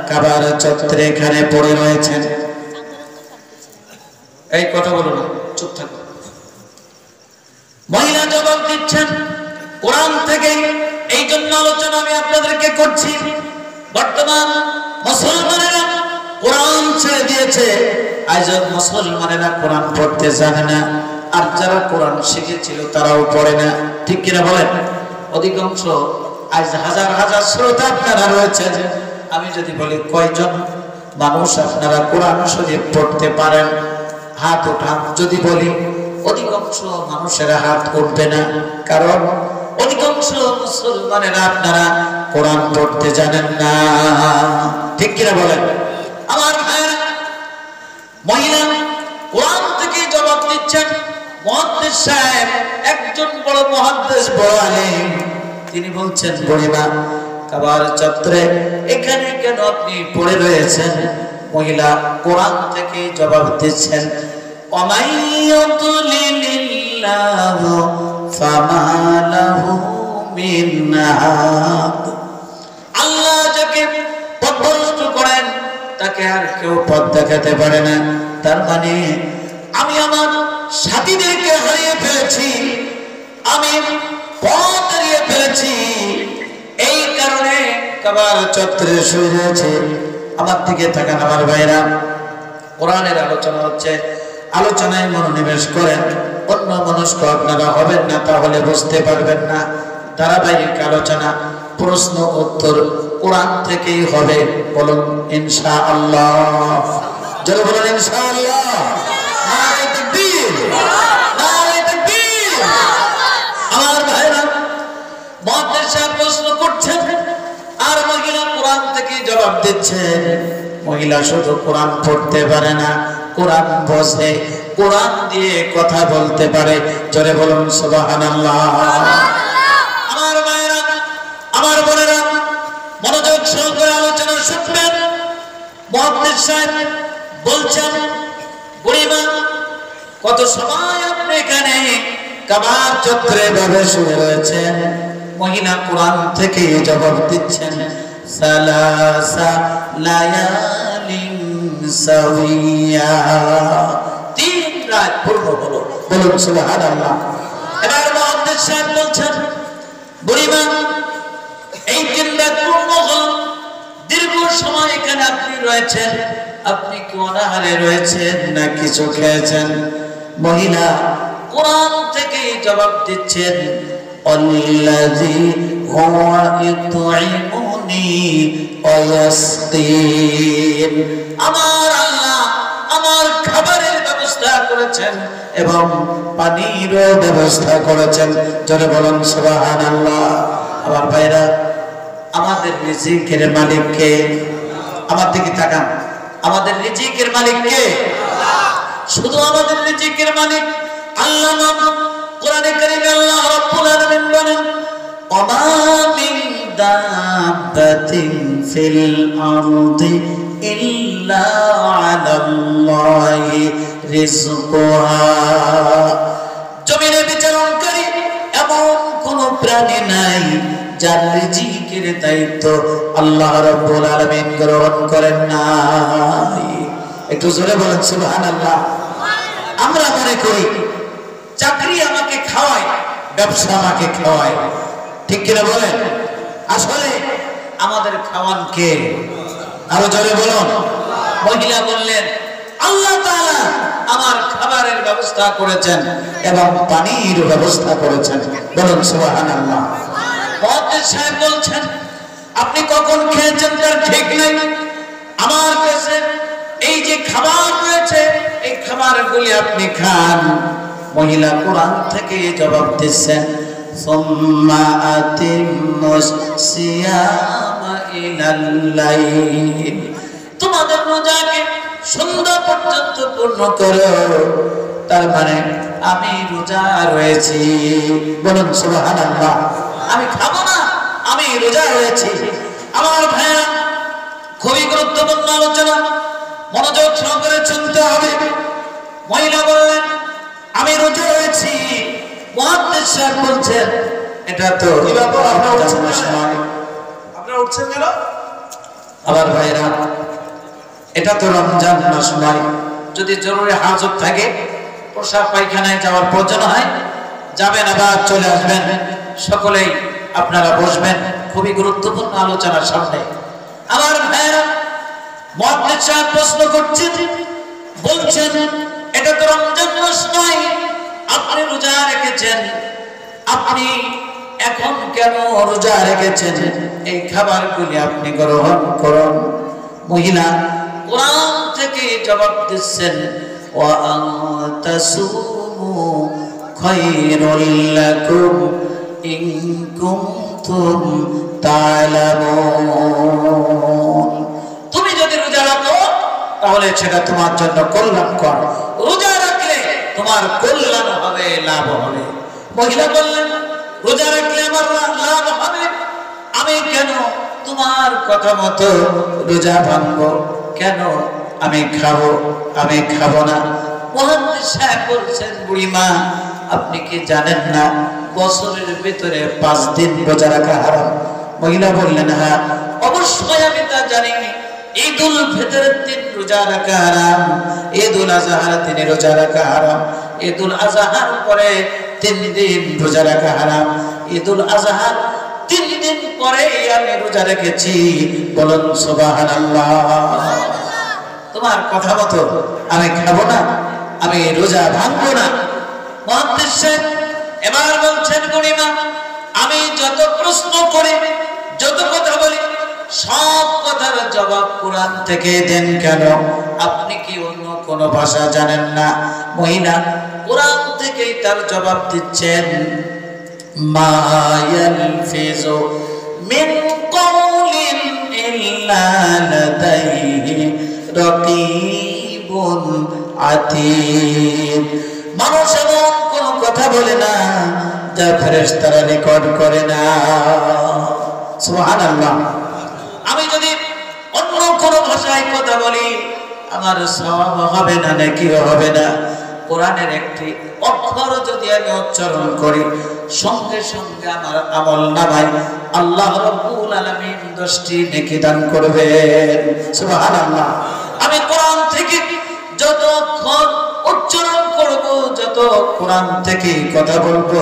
কাবার চত্বরে এখানে পড়ে রয়েছেন? এই কথা বলো না, চুপ থাকো। মহিলা জবাব দিচ্ছেন কোরআন থেকে। এই জন্য আলোচনা আমি আপনাদেরকে করছি। বর্তমান মুসলমানেরা কোরআন ছেড়ে দিয়েছে, আজ মুসলমানেরা কোরআন পড়তে জানে না, আর যারা কোরআন শিখেছিল তারাও পড়ে না। ঠিক কিনা বলেন? অধিকাংশ আজ হাজার হাজার শ্রোতা আপনারা রয়েছেন। আমি যদি বলি কয়জন মানুষ আপনারা কোরআন শরীফ পড়তে পারেন, হাত উঠান। যদি বলি অধিকাংশ মানুষেরা হাত উঠবে না, কারণ অধিকাংশ মুসলমানেরা আপনারা কোরআন পড়তে জানেন না। ঠিক কিনা বলেন? আমার ভাইরা, মহিলা কোরআন থেকে জবাব দিচ্ছেন। মুহাদ্দিস সাহেব একজন বড় মুহাদ্দিস, বড় আলেম, তিনি বলছেন, বুড়িমা কাবার চত্বরে এখানে কেন আপনি পড়ে রয়েছেন? মহিলা কোরআন থেকে জবাব দিচ্ছেন, আল্লাহ যাকে পথভ্রষ্ট করেন তাকে আর কেউ পথ দেখাতে পারে না। তার মানে আমি আমার সাথীদেরকে হারিয়ে ফেলেছি, আমি পথ হারিয়ে ফেলেছি, এই কারণে কাবার চত্বরে শুয়ে রয়েছে। আমার দিকে তাকান আমার ভাইরা, কোরআনের আলোচনা হচ্ছে, আলোচনায় মনোনিবেশ করেন। অন্য মনস্ক আপনারা হবেন না, তাহলে বুঝতে পারবেন না। ধারাবাহিক আলোচনা, প্রশ্ন উত্তর কোরআন থেকেই হবে। বলুন ইনশাআল্লাহ। জোরে বলুন ইনশাআল্লাহ। নারে তাকবীর, নারে তাকবীর। আমার ভাইরা, মুহাদ্দিস সাহেব প্রশ্ন করছেন আর মহিলা কোরআন থেকে জবাব দিচ্ছেন। মহিলা শুধু কোরআন পড়তে পারে না, কোরআন বোঝে, কোরআন দিয়ে কথা বলতে পারে। জোরে বলুন সুবহানাল্লাহ। আমার ভাইরা, আমার বোনেরা, মনোযোগ সহকারে আলোচনা শুনবেন। মুহাদ্দিস সাহেব বলছেন, বুড়িমা কত সময় আপনি এখানে কাবার চত্বরে ভাবে শুয়ে রয়েছেন? মহিলা কোরআন থেকে জবাব দিচ্ছেন, সালাসা লায়ালিন সাওয়িয়া, 3 রাত পূর্ণ হলো। বলুন সুবহানাল্লাহ। এবার মুহাদ্দিস সাহেব বলছেন, বুড়িমা এই 3 রাত পূর্ণ হলো, দীর্ঘ সময় এখানে আপনি রয়েছেন, আপনি কি অনাহারে রয়েছেন না কিছু খেয়েছেন? মহিলা কোরআন থেকে জবাব দিচ্ছেন, আল্লাযী হুয়া ইত'ইমুনি ওয়া ইয়াসকিন, আমার আল্লাহ আমার খাবারের ব্যবস্থা করেছেন এবং পানির ব্যবস্থা করেছেন। জোরে বলুন সুবহানাল্লাহ। আমার ভাইরা, আমাদের রিজিকের মালিক কে? আমার দিকে তাকান। আমাদের রিজিকের মালিক কে? শুধু আমাদের রিজিকের মালিক আল্লাহ না। কোরআনে কারীমে আল্লাহ রাব্বুল আলামিন বলেন, ওমা মিন দাব্বাতিন ফিল আরদি ইল্লা আলাল্লাহি রিজকুহা। জমিনে বিচরণকারী এমন কোন প্রাণী নাই যার রিজিকের দায়িত্ব আল্লাহ রাব্বুল আলামিন গ্রহণ করেন নাই। একটু জোরে বলেন সুবহানাল্লাহ। আমরা মনে করি চাকরি আমাকে খাওয়ায়, ব্যবসা আমাকে খাওয়ায়, ঠিক কিনা বলেন? আসলে আমাদের খাওয়ান কে? আরো জোরে বলুন। মহিলা বললেন আল্লাহ তাআলা আমার খাবারের ব্যবস্থা করেছেন এবং পানির ব্যবস্থা করেছেন। বলুন সুবহানাল্লাহ। মুহাদ্দিস সাহেব বলছেন আপনি কখন খেয়েছেন তার ঠিক নাই। আমার কাছে এই যে খাবার রয়েছে এই খাবারগুলি আপনি খান। মহিলা কোরআন থেকে জবাব দিচ্ছেন সুম্মা আতিম্মুস সিয়ামা ইলাল লাইল, তোমাদের রোজাকে সন্ধ্যা পর্যন্ত পূর্ণ করো। তার মানে আমি রোজা রয়েছি। বলুন সুবহানাল্লাহ। আমি খাবো না, আমি রোজা রয়েছি। আমার ভাইরা খুবই গুরুত্বপূর্ণ আলোচনা, মনোযোগ সহকারে শুনতে হবে। মহিলা বললেন আমি রোজা রয়েছি। মুহাদ্দিস সাহেব বলছেন এটা তো কি ব্যাপার, আপনারা উঠছেন কেন? আবার ভাইরা এটা তো রমজান মাস নয়। যদি জরুরি হাজত থাকে, প্রসাব পায়খানায় যাওয়ার প্রয়োজন হয়, যাবেন আবার চলে আসবেন। সকলেই আপনারা বসবেন, খুবই গুরুত্বপূর্ণ আলোচনার সামনে। আমার ভাইরা মুহাদ্দিস সাহেব প্রশ্ন করছেন, বলছেন এটা তো রমজান মাস নয়, আপনি রোজা রেখেছেন, আপনি এখন কেন রোজা রেখেছেন? এই খাবারগুলি আপনি গ্রহণ করুন। মহিলা কোরআন থেকে জবাব দিচ্ছেন ওয়া আনতাসুমু খায়রুল লাকুম ইন কুনতুম তা'লামুন। তুমি যদি রোজা রাখো তাহলে সেটা তোমার জন্য কল্যাণকর। রোজা রাখলে তোমার কল্যাণ হবে, লাভ হবে। মহিলা বললেন রোজা রাখলে আমার লাভ হবে, আমি কেন তোমার কথা মতো রোজা ভাঙবো? কেন আমি খাবো? আমি খাবো না। মুহাদ্দিস সাহেব বলছেন বুড়িমা আপনি কি জানেন না বছরের ভিতরে 5 দিন রোজা রাখা হারাম? মহিলা বললেন হ্যাঁ অবশ্যই আমি তা জানি। ঈদুল ফিতরের দিন রোজা রাখা হারাম, ঈদুল আজহার দিনে রোজা রাখা হারাম, ঈদুল আজহার পরে 3 দিন রোজা রাখা হারাম, ঈদুল আজহার 3 দিন পরে আমি রোজা রেখেছি। বলুন সুবহানাল্লাহ। তোমার কথা মতো আমি খাবো না, আমি রোজা ভাঙবো না। মুহাদ্দিস সাহেব এবার বলছেন বুড়িমা আমি যত প্রশ্ন করি, যত কথা বলি, সব কথার জবাব কোরআন থেকে দেন কেন? আপনি কি অন্য কোন ভাষা জানেন না? মহিলা কোরআন থেকেই তার জবাব দিচ্ছেন মা ইয়ালফিজু মিন কওলিন ইল্লা লাদাইহি রাকিবুন আতীদ। মানুষ এমন কোন কথা বলে না যা ফেরেশতারা রেকর্ড করে না। সুবহানাল্লাহ। আমি যদি অন্য কোন ভাষায় কথা বলি আমার সওয়াব হবে না, নেকিও হবে না। কোরআনের একটি অক্ষর যদি আমি উচ্চারণ করি সঙ্গে সঙ্গে আমার আমলনামায় আল্লাহ রাব্বুল আলামিন 10টি নেকি দান করবেন। সুবহানাল্লাহ। আমি কোরআন থেকে যত অক্ষর উচ্চারণ করব, যত কোরআন থেকে কথা বলবো,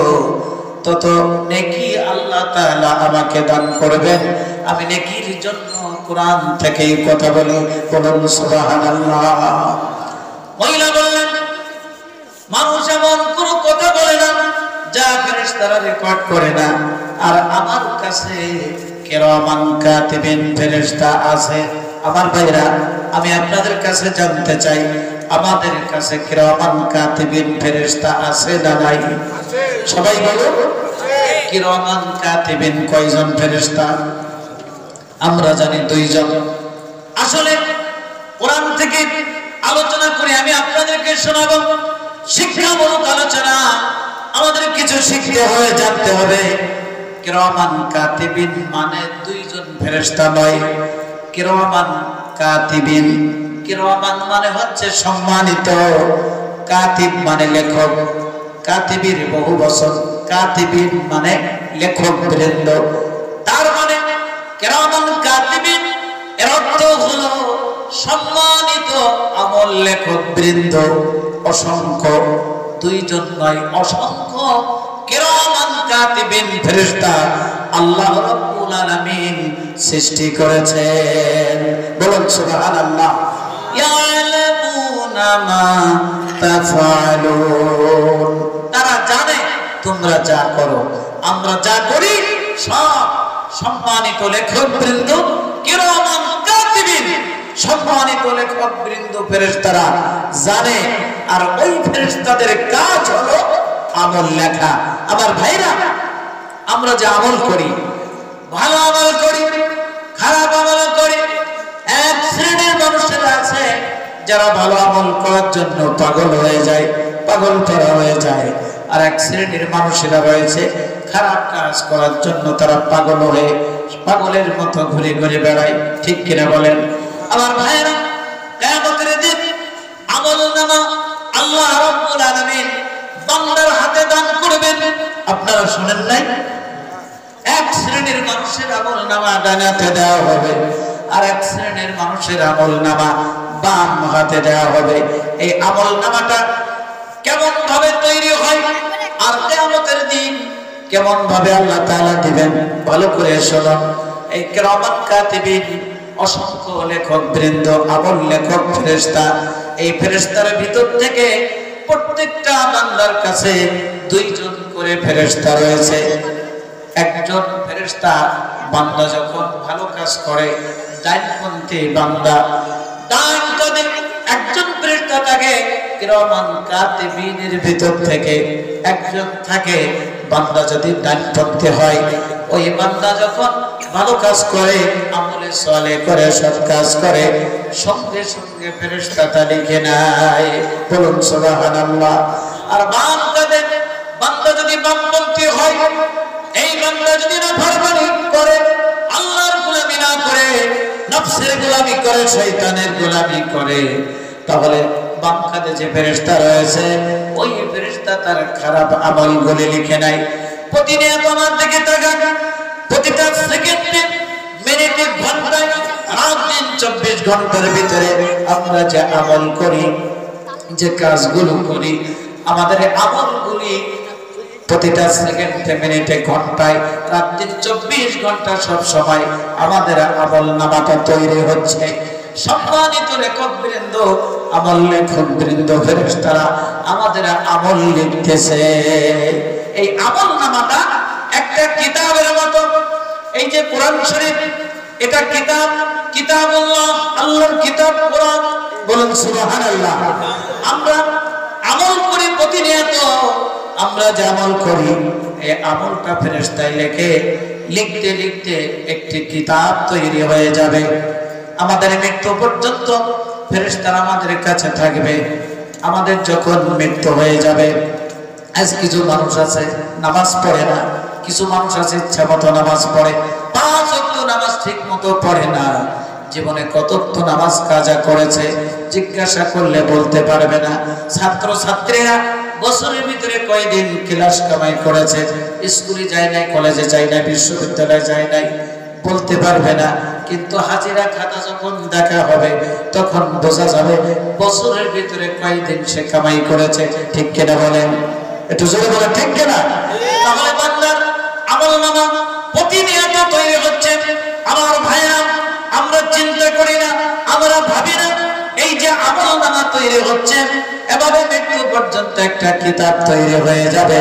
তত নেকি আল্লাহ তাআলা আমাকে দান করবেন। আমি নেকির জন্য কোরআন থেকে কথা বলি। বলুন সুবহানাল্লাহ। মহিলা বললেন মানুষ এমন কোন কথা বলে না যা ফেরেশতারা রেকর্ড করে না, আর আমার কাছে কিরামান কাতিবিন ফেরেশতা আছে। আমার ভাইরা আমি আপনাদের কাছে জানতে চাই আমাদের কাছে কিরামান কাতিবিন ফেরেশতা আছে না নাই? সবাই বলুন কিরামান কাতিবিন কয়জন ফেরেশতা? আমরা জানি 2 জন। আসলে কোরআন থেকে আলোচনা করে আমি আপনাদেরকে শোনাবো শিক্ষামূলক আলোচনা। আমাদের কিছু শিখতে হবে, জানতে হবে। কিরামান কাতিবিন মানে 2 জন ফেরেশতা নয়। কিরামান কাতিবিন, কিরামান মানে হচ্ছে সম্মানিত, কাতিব মানে লেখক, কাতিবের বহু বচন, কাতিবিন মানে লেখক বৃন্দ। তার মানে কিরামান কাতিবিন এর অর্থ হলো সম্মানিত আমল লেখক বৃন্দ। অসংখ্য, দুইজন নয়, অসংখ্য কিরামান কাতিবিন ফেরেশতা আল্লাহ রাব্বুল আলামিন সৃষ্টি করেছেন। বলুন সুবহানাল্লাহ। ইয়ালামুনা মা তাফআলুন, তারা জানে তোমরা যা করো, আমরা যা করি সব। সম্মানিত লেখক বৃন্দ কিরামান কাতিবিন, সম্মানিত লেখক বৃন্দ ফেরেশতারা জানে, আর ওই ফেরেশতাদের কাজ হলো আমল লেখা। আমার ভাইরা, আমরা যে আমল করি, ভালো আমল করি, খারাপ আমল করি। এক শ্রেণীর মানুষেরা আছে যারা ভালো আমল করার জন্য পাগল হয়ে যায়, পাগল করা হয়ে যায়। আর এক শ্রেণীর মানুষেরা রয়েছে খারাপ কাজ করার জন্য তারা পাগল হয়ে পাগলের মতো ঘুরে ঘুরে বেড়ায়। ঠিক কিনা বলেন? আমার ভাইরা, কিয়ামতের দিন আমলনামা আল্লাহ রাব্বুল আলামিন বান্দার হাতে দান করবেন। আপনারা শুনেন নাই? এক শ্রেণীর মানুষের আমলনামা ডানে হাতে দেওয়া হবে, আর এক শ্রেণীর মানুষের আমলনামা বাম হাতে দেওয়া হবে। এই আমলনামাটা কেমন ভাবে তৈরি হয় আর কিয়ামতের দিন কেমন ভাবে আল্লাহ তাআলা দিবেন, ভালো করে শুনুন। এই কিরামান কাতিবিন, অসংখ্য লেখক বৃন্দ, আমল লেখক ফেরেশতা, এই ফেরেশতার ভিতর থেকে প্রত্যেকটা বান্দার কাছে দুইজন করে ফেরেশতা রয়েছে। একজন ফেরেশতা বান্দা যখন ভালো কাজ করে, ডাইনপন্থী বান্দা, ডান কাঁধে একজন ফেরেশতা থাকে কিরামান কাতিবিনের ভিতর থেকে একজন থাকে। বান্দা যদি ডানপন্থী হয়, ওই বান্দা যখন ভালো কাজ করে, আমলে সালেহ করে, সৎ কাজ করে, সঙ্গে সঙ্গে ফেরেশতা তা লিখে নেয়। বলুন সুবহানাল্লাহ। আর বাম কাঁধে বান্দা যদি বামপন্থী হয়, এই বান্দা যদি নাফরমানি করে, আল্লাহর গোলামি না করে, নফসের গোলামি করে, শয়তানের গোলামি করে, তাহলে বাম কাঁধে যে ফেরেশতা রয়েছে, ওই ফেরেশতা তার খারাপ আমলগুলি লিখে নেয়। প্রতিনিয়ত আমার দিকে তাকান, প্রতিটা সেকেন্ডে, মিনিটে, ঘন্টায়, রাত দিন 24 ঘন্টার ভিতরে আমরা যে আমল করি, যে কাজগুলো করি, আমাদের আমলগুলি প্রতিটা সেকেন্ডে, মিনিটে, ঘন্টায়, রাত দিন 24 ঘন্টা সব সময় আমাদের আমল নামাটা তৈরি হচ্ছে। সম্মানিত লেখক বৃন্দ, আমল লেখক বৃন্দ ফেরেশতারা আমাদের আমল লিখতেছে। এই আমল নামাটা একটা কিতাবের মতো। এই যে কোরআন শরীফ, এটা কিতাব, কিতাবুল্লাহ, আল্লাহর কিতাব কোরআন। বলুন সুবহানাল্লাহ। আমরা আমল করি প্রতিনিয়ত, আমরা যে আমল করি, এই আমলটা ফেরেশতায় লেখে, লিখতে লিখতে একটি কিতাব তৈরি হয়ে যাবে। আমাদের মৃত্যু পর্যন্ত ফেরেশতারা আমাদের কাছে থাকবে। আমাদের যখন মৃত্যু হয়ে যাবে, আজ কিছু মানুষ আছে নামাজ পড়ে না, কিছু মানুষ আছে ইচ্ছা মতো নামাজ পড়ে, 5 ওয়াক্ত নামাজ ঠিক মতো পড়ে না। জীবনে কতত্ব নামাজ কাজা করেছে জিজ্ঞাসা করলে বলতে পারবে না। ছাত্র ছাত্রীরা বছরের ভিতরে কয়দিন ক্লাস কামাই করেছে, স্কুলে যায় নাই, কলেজে যায় নাই, বিশ্ববিদ্যালয়ে যায় নাই, বলতে পারবে না। কিন্তু হাজিরা খাতা যখন দেখা হবে, তখন বোঝা যাবে বছরের ভিতরে কয়দিন সে কামাই করেছে। ঠিক কিনা বলেন? একটু জোরে বলেন ঠিক কিনা? তাহলে বান্দার আমলনামা প্রতিনিয়ত তৈরি হচ্ছে। আমার ভাইরা, আমরা চিন্তা করি না, আমরা ভাবি না, এই যে আমলনামা তৈরি হচ্ছে, এভাবে মৃত্যু পর্যন্ত একটা কিতাব তৈরি হয়ে যাবে।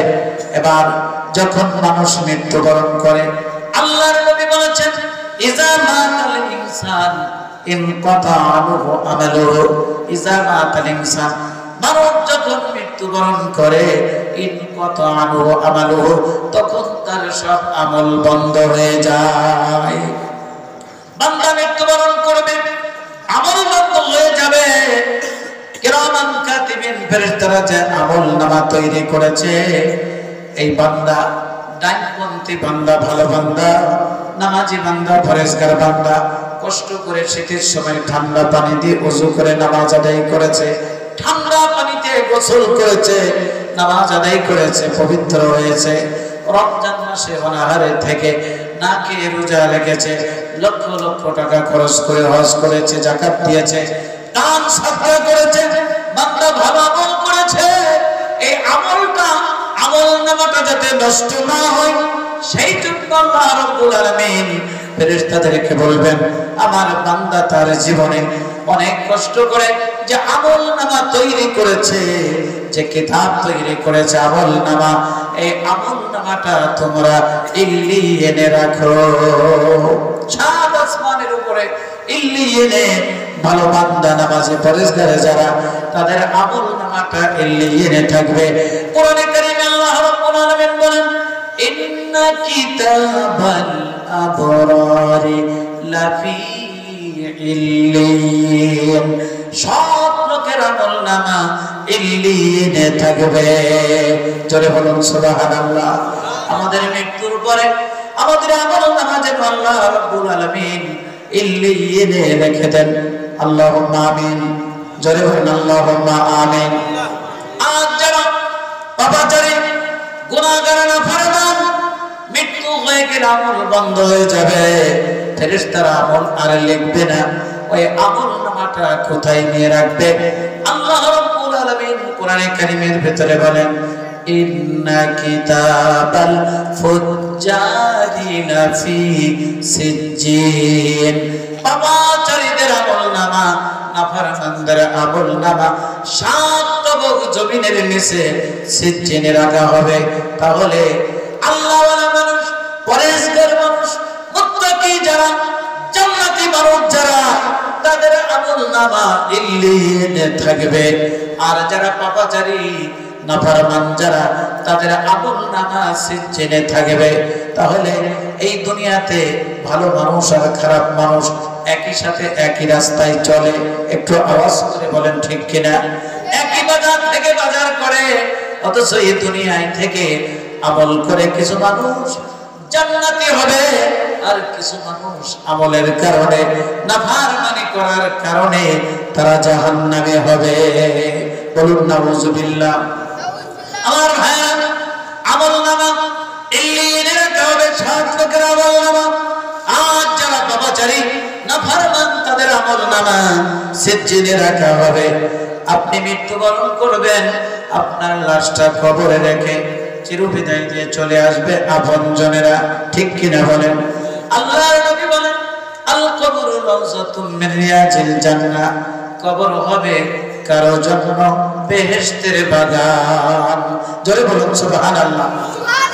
এবার যখন মানুষ মৃত্যুবরণ করে, আল্লাহর নবী বলেছেন, ইজা মাতাল ইনসান ইনকাতা আনহু আমালুহু। ইজা মাতাল ইনসান, মানব যখন মৃত্যুবরণ করে, ইনকাতা আনহু আমালুহু, তখন তার সব আমল বন্ধ হয়ে যায়। বান্দা মৃত্যুবরণ করবে, আমল বন্ধ হয়ে যাবে। কিরামান কাতিবিন ফেরেশতারা যে আমলনামা তৈরি করেছে, এই বান্দা ডাইনপন্থী বান্দা, ভালো বান্দা, নামাজি বান্দা, পরেশগার বান্দা, কষ্ট করে শীতের সময় ঠান্ডা পানি দিয়ে ওযু করে নামাজ আদায় করেছে, ঠান্ডা পানিতে গোসল করেছে, নামাজ আদায় করেছে, পবিত্র হয়েছে। রমজান মাসে অনাহারে থেকে না খেয়ে রোজা রেখেছে, লক্ষ লক্ষ টাকা খরচ করে হজ করেছে, যাকাত দিয়েছে, দান সাদকা করেছে, বান্দা ভালো আমল করেছে। এই আমলটা, আমল নামাটা যাতে নষ্ট না হয় সেই জন্য আল্লাহ রাব্বুল আলামিন ফেরেশতাদেরকে বলবেন, আমার বান্দা তার জীবনে অনেক কষ্ট করে যে আমল নামা তৈরি করেছে, যে কিতাব তৈরি করেছে আমল নামা, এই আমল নামাটা তোমরা ইল্লিয়িনে রাখো। সাত আসমানের উপরে ইল্লিয়িনে ভালো বান্দা নামাজে পরেশগারে যারা, তাদের আমল নামাটা ইল্লিয়িনে থাকবে। কোরআনে কারীমে আল্লাহ রাব্বুল আলামিন বলেন, ইন্না কিতাবাল আবরারি লাফি ইল্লিয়িন, সব লোকের আমল নামা ইল্লিয়িনে থাকবে। জোরে বলুন সুবহানাল্লাহ। আমাদের মৃত্যুর পরে আমাদের আমল নামা যেন আল্লাহ রাব্বুল আলামিন ইল্লিয়িনে রেখে দেন। আল্লাহুম্মা আমিন। জোরে বলুন আল্লাহুম্মা আমিন। আজ যারা পাপাচারী, গুনাহগার, নাফরমান, মৃত্যু হয়ে গেলে আমল বন্ধ হয়ে যাবে, ফেরেশতারা আমল আর লিখবে না। ওই আমল নামাটা কোথায় নিয়ে রাখবে? আল্লাহ রাব্বুল আলামিন কোরআনে কারীমের ভিতরে বলেন, ইন্না কিতাবাল ফুজ্জারি লাফি সিজ্জিন, পাপাচারীদের আমল নামা, নাফরমানদের আমল নামা সাত তবক জমিনের নিচে সিজ্জিনে রাখা হবে। তাহলে আল্লাহওয়ালা মানুষ, পরেশগার মানুষ, মুত্তাকি যারা, জান্নাতি মানুষ যারা, তাদের আমল নামা ইল্লিয়িনে থাকবে। আর যারা পাপাচারী, নাফরমান যারা, তাদের আমল নামা সিজ্জিনে থাকবে। তাহলে এই দুনিয়াতে ভালো মানুষ আর খারাপ মানুষ একই সাথে একই রাস্তায় চলে। একটু আওয়াজ করে বলেন ঠিক কিনা? একই বাজার থেকে বাজার করে, অথচ এই দুনিয়ায় থেকে আমল করে কিছু মানুষ জান্নাতি হবে, আর কিছু মানুষ আমলের কারণে, নাফরমানি করার কারণে তারা জাহান্নামে হবে। বলুন নাউজুবিল্লাহ। আমার ভাইরা, আমল নামা ইল্লিয়িনে রাখা হবে, সাত লোকের আমল নামা। আজ যারা পাপাচারী, নাফরমান, তাদের আমল নামা সিজ্জিনে রাখা হবে। আপনি মৃত্যুবরণ করবেন, আপনার লাশটা কবরে রেখে চিরবিদায় দিয়ে চলে আসবে আপনজনেরা, ঠিক কিনা বলেন? আল্লাহর নবী বলেন, আল কবরু রাউযাতুম মিন রিয়াজিল জান্নাহ, কবর হবে কারো জন্য বেহেশতের বাগান। জোরে বলুন সুবহানাল্লাহ।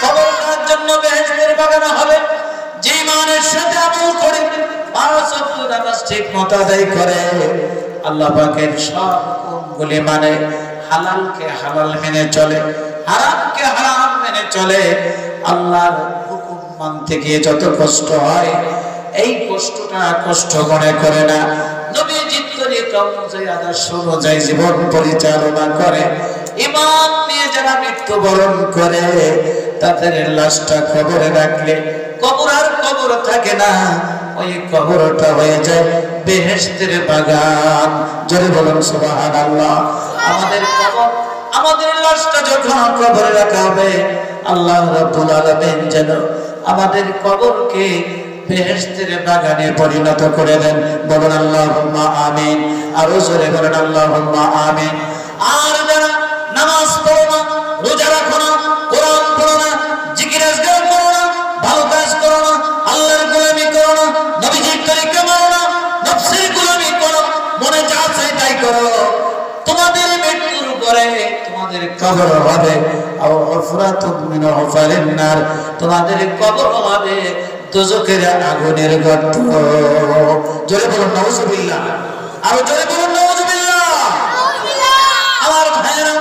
কবর কার জন্য বেহেশতের বাগান হবে? যে ইমানের সাথে আমল করে, পাঁচ ওয়াক্ত নামাজ ঠিকমতো আদায় করে, আল্লাহ পাকের সব হুকুমগুলি মানে, হালালকে হালাল মেনে চলে, হারামকে হারাম মেনে চলে। আল্লাহর হুকুম মানতে গিয়ে যত কষ্ট হয়, এই কষ্টটা কষ্ট মনে করে না। নবীজির তরিকা অনুযায়ী, আদর্শ অনুযায়ী জীবন পরিচালনা করে, ঈমান নিয়ে যারা মৃত্যুবরণ করে, তাদের লাশটা কবরে রাখলে কবর আর কবর থাকে না, ওই কবরটা হয়ে যায় বেহেশতের বাগান। জোরে বলুন সুবহানাল্লাহ। আমাদের কবর, আমাদের লাশটা যখন কবরে রাখা হবে, আল্লাহ রাব্বুল আলামিন যেন আমাদের কবরকে বেহেশতের বাগানে পরিণত করে দেন। বলুন আল্লাহুম্মা আমিন। আর জোরে বলুন আল্লাহুম্মা আমিন। আর যারা নামাজ পড়ো না, রোজা রাখো না, কোরআন পড়ো না, জিকির আজকার করো না, ভালো কাজ করো না, আল্লাহর গোলামি করো না, নবীজির তরিকা মানো না, নফসের গোলামি করো, মনে যা চাই তাই করো, তোমাদের মৃত্যুর পরে তোমাদের কবর হবে আও হুফরাতুম মিন হুফারিন নার, তোমাদের কবর হবে দোজখের আগুনের গর্ত। জোরে বলুন নাউজুবিল্লাহ। আর জোরে বলুন নাউজুবিল্লাহ। আমার ভাইরা,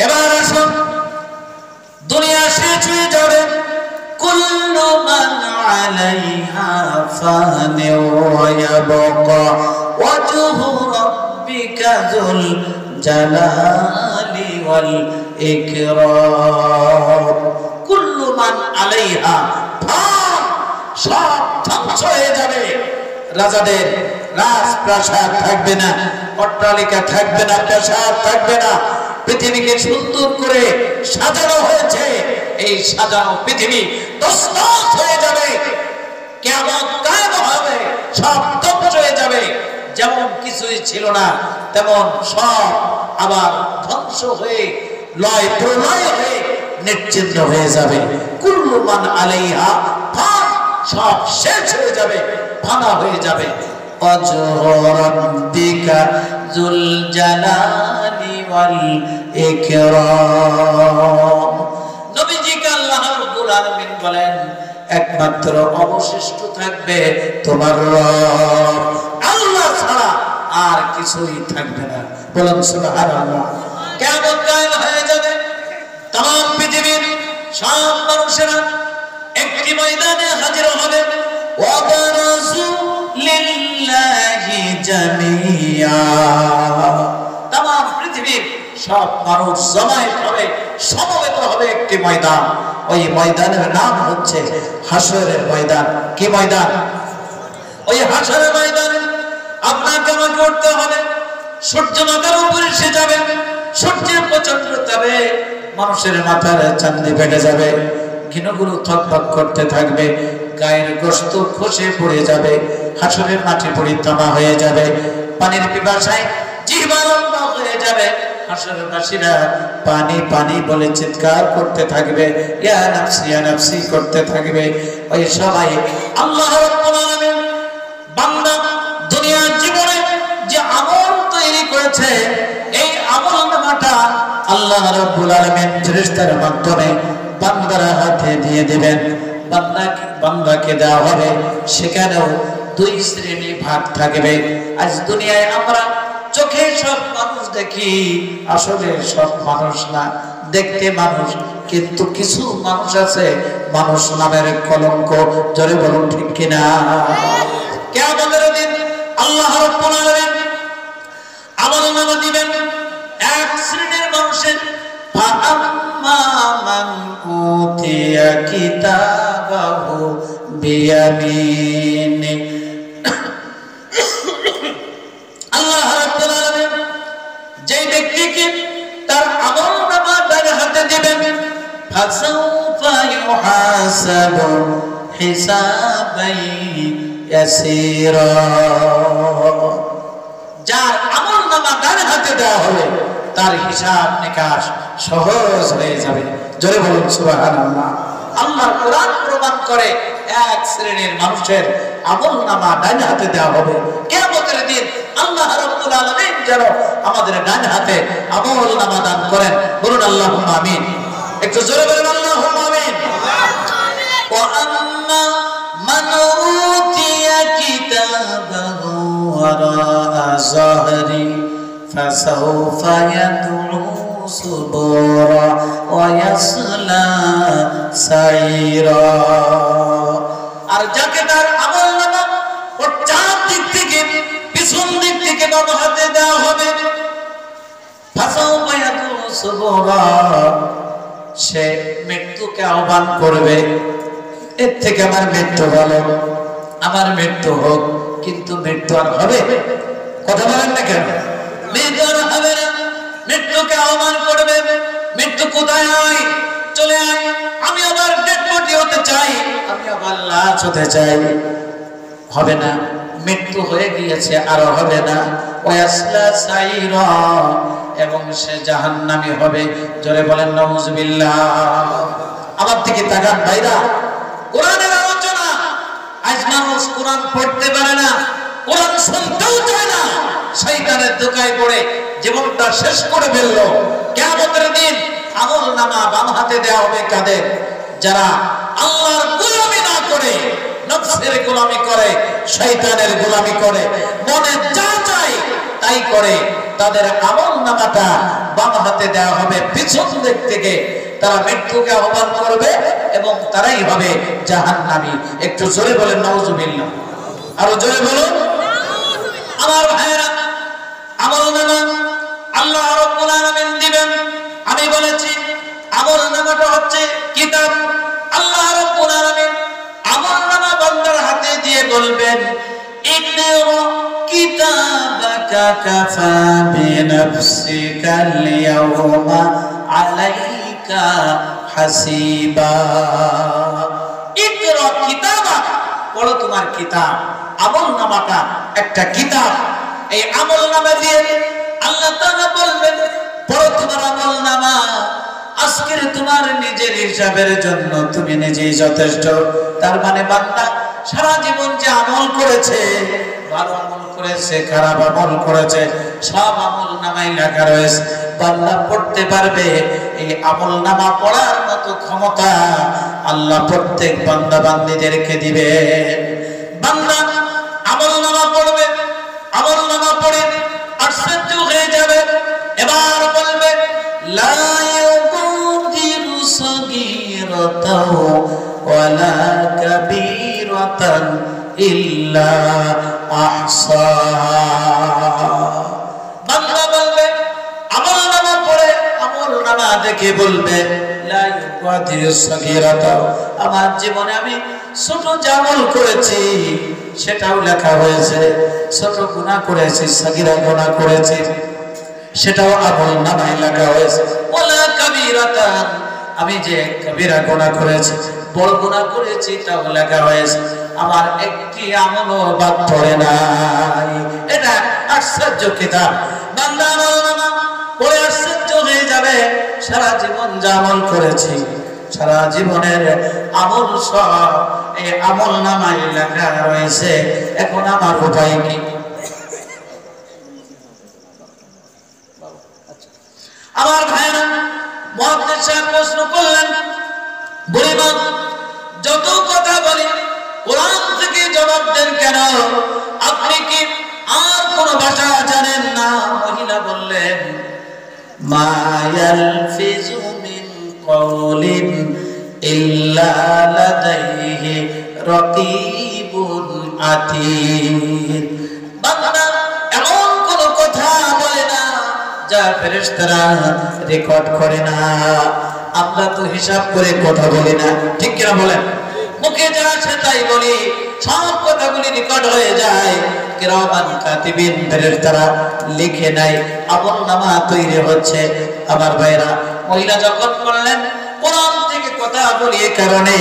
এবার আসুন, দুনিয়া শেষ হয়ে যাবে। কুল্লু মান আলাইহা ফান ওয়া ইয়াবকা ওয়াজহু রাব্বিকা যুল জালালি ওয়াল ইকরাম। কুল্লু মান আলাইহা ফান, সব ধ্বংস হয়ে যাবে। রাজাদের রাজপ্রাসাদ থাকবে না, অট্টালিকা থাকবে না, প্রাসাদ থাকবে না। পৃথিবীকে সুন্দর করে সাজানো হয়েছে। এই সাজানো পৃথিবী তছনছ হয়ে যাবে, কিয়ামত কায়েম হবে, সব ধ্বংস হয়ে যাবে। যেমন কিছুই ছিল না তেমন সব আবার ধ্বংস হয়ে লয় প্রলয় হয়ে নিশ্চিহ্ন হয়ে যাবে। কুল্লু মান আলাইহা ফান, সব শেষ হয়ে যাবে, ফানা হয়ে যাবে। রাব্বিকা যুল জালালি ওয়াল ইকরাম। নবীজিকে আল্লাহ রাব্বুল আলামিন বলেন, একমাত্র অবশিষ্ট থাকবে তোমার রব, আল্লাহ ছাড়া আর কিছুই থাকবে না। বলুন সুবহানাল্লাহ। কিয়ামত কায়েম হয়ে যাবে। तमाम পৃথিবীর সব মানুষেরা একটি ময়দানে হাজির হবে। ওয়াবারাজু লিল্লাহি জামিয়া। तमाम পৃথিবীর সব মানুষ জমায়েত হবে, সমবেত হবে একটি ময়দান। ওই ময়দানের নাম হচ্ছে হাসরের ময়দান। কি ময়দান? ওই হাসরের ময়দানে আপনাকে আমাকে উঠতে হবে। সূর্য মাথার উপরে এসে যাবে, সূর্যের প্রচন্ড তাপে মানুষের মাথার চাঁদি ফেটে যাবে, ঘিনগুলো থকথক করতে থাকবে, গায়ের গোশত খসে পড়ে যাবে, হাসরের মাটি পরিতামা হয়ে যাবে, পানির পিপাসায় জিহ্বা লম্ব হয়ে যাবে। হাসরবাসীরা পানি পানি বলে চিৎকার করতে থাকবে, ইয়া নাফসি করতে থাকবে। ওই সবাই আল্লাহ রাব্বুল আলামিন বান্দা দুনিয়ার জীবনে যে আমল তৈরি করেছে, এই আমলনামাটা আল্লাহ রাব্বুল আলামিন ফেরেশতার মাধ্যমে বান্দার হাতে দিয়ে দিবেন। বান্দাকে দেওয়া হবে। সেখানেও দুই শ্রেণী ভাগ থাকবে। আজ দুনিয়ায় আমরা চোখে সব মানুষ দেখি, আসলে সব মানুষ না, দেখতে মানুষ, কিন্তু কিছু মানুষ আছে মানুষ নামের কলঙ্ক। জোরে বলুন ঠিক কিনা? কিয়ামতের দিন আল্লাহ রাব্বুল আলামিন আমলনামা দিবেন এক শ্রেণীর মানুষের। ফাআম্মা মান উতিয়া কিতাবাহু বিয়ামিনি। আল্লাহ রাব্বুল আলামিন যেই ব্যক্তিকে তার আমলনামা ডান হাতে দিবেন, ফাসাউফা ইউহাসাবু হিসাবাই ইয়াসীরা। যার আমলনামা ডান হাতে দেওয়া হবে তার হিসাব নিকাশ সহজ হয়ে যাবে। জোরে বলুন সুবহানাল্লাহ। আল্লাহর কোরআন প্রমাণ করে এক শ্রেণীর মানুষের আমলনামা ডান হাতে দেওয়া হবে। কিয়ামতের দিন আল্লাহ রাব্বুল আলামিন যেন আমাদের ডান হাতে আমলনামা দান করেন। বলুন আল্লাহুম্মা আমিন। একটু জোরে বলুন আল্লাহুম্মা আমিন। ওয়া আম্মা মান উতিয়া কিতাবাহু ওয়ারা যাহরি ফাসাউফা ইয়াদউ সুবুরা ওয়া ইয়াসলা সাইরা। আর যাকে তার আমলনামা চার দিক থেকে, পিছন দিক থেকে বাম হাতে দেওয়া হবে, ফাসাউফা ইয়াদউ সুবুরা, সে মৃত্যুকে আহ্বান করবে। এর থেকে আমার মৃত্যু ভালো, আমার মৃত্যু হোক, কিন্তু মৃত্যু আর হবে? কথা বলেন না কেন? মৃত্যু আর হবে না। মৃত্যুকে আহ্বান করবে, মৃত্যু কোথায় আয়, চলে আয়, আমি আবার ডেড বডি হতে চাই, আমি আবার লাশ হতে চাই। হবে না, মৃত্যু হয়ে গিয়েছে, আর হবে না। ওয়াসলা সাইরা, এবং সে জাহান্নামী হবে। জোরে বলেন নাউজুবিল্লাহ। আমার দিকে তাকান ভাইরা, কোরআনের আলোচনা। আজ মানুষ কোরআন পড়তে পারে না, কোরআন শুনতেও চায় না, শয়তানের ধোঁকায় পড়ে জীবনটা শেষ করে ফেললো। কিয়ামতের দিন আমলনামা বাম হাতে দেওয়া হবে কাদের? যারা আল্লাহর গোলামি না করে, নফসের গোলামি করে, শয়তানের গোলামি করে, মনে যা চায় তাই করে, তাদের আমলনামাটা বাম হাতে দেওয়া হবে পিছন দিক থেকে। তারা মৃত্যুকে আহ্বান করবে এবং তারাই হবে জাহান্নামী। একটু জোরে বলেন নাউজুবিল্লাহ। আরো জোরে বলুন। আমার ভাইরা, আমলনামা আল্লাহ রাব্বুল আলামিন দিবেন। আমি বলেছি আমলনামাটা হচ্ছে কিতাব। আল্লাহ রাব্বুল আলামিন আমলনামা বান্দার হাতে দিয়ে বলবেন, ইকরা কাফা বিনাফসিকাল ইয়াওমা আলাইকা হাসিবা। ইকরা কিতাবা, পড়ো তোমার কিতাব। আমলনামাটা একটা কিতাব। এই আমলনামা দিয়ে আল্লাহ তাআলা বলবেন পড়ো তোমার আমলনামা। আজকের তোমার নিজের হিসাবের জন্য তুমি নিজেই যথেষ্ট। তার মানে বান্দা সারা জীবন যে আমল করেছে, ভালো আমল করেছে, খারাপ আমল করেছে, সব আমলনামায় লেখা রয়েছে। বান্দা পড়তে পারবে। এই আমলনামা পড়ার মতো ক্ষমতা আল্লাহ প্রত্যেক বান্দা বান্দীদেরকে দিবে। বান্দা আমলনামা পড়বে, আমলনামা পড়ে আশ্চর্য হয়ে যাবে। এবার বলবে লা ইউগাদিরু সাগীরাতাও ওয়ালা কাবীরাতান ইল্লা আহসাহা। বান্দা বলবে আমলনামা পড়ে, আমলনামা দেখে বলবে লা ইউগাদিরু সাগীরাতাও, আমার জীবনে আমি ছোট যে আমল করেছি সেটাও লেখা হয়েছে। ছোট গুনাহ করেছি, সাগীরা গুনাহ করেছি, সেটাও আমলনামায় লেখা হয়েছে। ওয়ালা কাবীরাতান, আমি যে কবিরা গুনাহ করেছি, বড় গুনাহ করেছি, তাও লেখা হয়েছে। আমার একটি আমলও বাদ পড়ে নাই। এটা আশ্চর্য কিতাব। বান্দা আমলনামা পড়ে আশ্চর্য হয়ে যাবে। সারা জীবন যা আমল করেছি, সারা জীবনের আমল সব এই আমলনামায় লেখা রয়েছে। এখন আমার উপায় কি? আমার ভাইরা, মুহাদ্দিস সাহেব প্রশ্ন করলেন, বুড়িমা যত কথা বলি কোরআন থেকে জবাব দেন কেন? আপনি কি আর কোন ভাষা জানেন না? মহিলা বললেন মা ইয়ালফিজু মিন কওলিন ইল্লা লাদাইহি রাকিবুন আতীদ। বান্দা এমন কোন কথা বলে না যা ফেরেশতারা রেকর্ড করে না। আমরা তো হিসাব করে কথা বলি না, ঠিক কিনা বলেন? মুখে যা আসে তাই বলি, সব কথাগুলি রেকর্ড হয়ে যায়। কিরামান কাতিবিন, ফেরেশতারা লিখে নাই, আমলনামা তৈরি হচ্ছে। আমার ভাইরা, মহিলা যখন বললেন কোরআন থেকে কথা বলি এ কারণে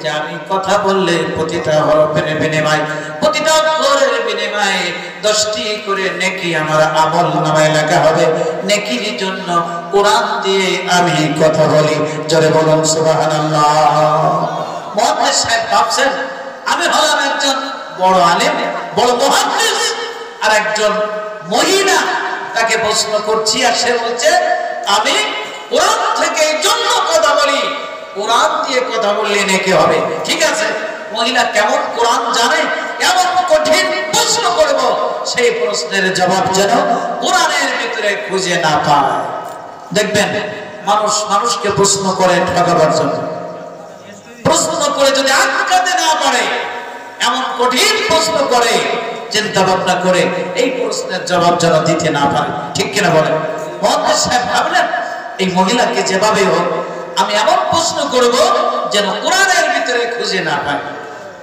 যে আমি কথা বললে প্রতিটা হরফের বিনিময়ে, প্রতিটা অক্ষরের বিনিময়ে 10টি করে নেকি আমার আমলনামায় লেখা হবে। নেকির জন্য কোরআন দিয়ে আমি কথা বলি। জোরে বলুন সুবহানাল্লাহ। মুহাদ্দিস সাহেব ভাবছেন আমি হলাম একজন বড় আলেম, বড় মুহাদ্দিস, আর একজন মহিলা তাকে প্রশ্ন করছি, আর সে বলছে আমি কোরআন থেকে এই জন্য কথা বলি, কোরআন দিয়ে কথা বললে নেকি হবে। ঠিক আছে, মহিলা কেমন কোরআন জানে, এমন কঠিন প্রশ্ন করব, সেই প্রশ্নের জবাব যেন কোরআনের ভিতরে খুঁজে না পায়। দেখবেন মানুষ মানুষকে প্রশ্ন করে ঠকাবার জন্য, প্রশ্ন করে যদি আটকাতে না পারে, এমন কঠিন প্রশ্ন করে, চিন্তা ভাবনা করে এই প্রশ্নের জবাব যেন দিতে না পারে। ঠিক কিনা বলেন? মুহাদ্দিস সাহেব ভাবলেন এই মহিলাকে যেভাবে হোক আমি এমন প্রশ্ন করব যেন কোরআনের ভিতরে খুঁজে না পায়।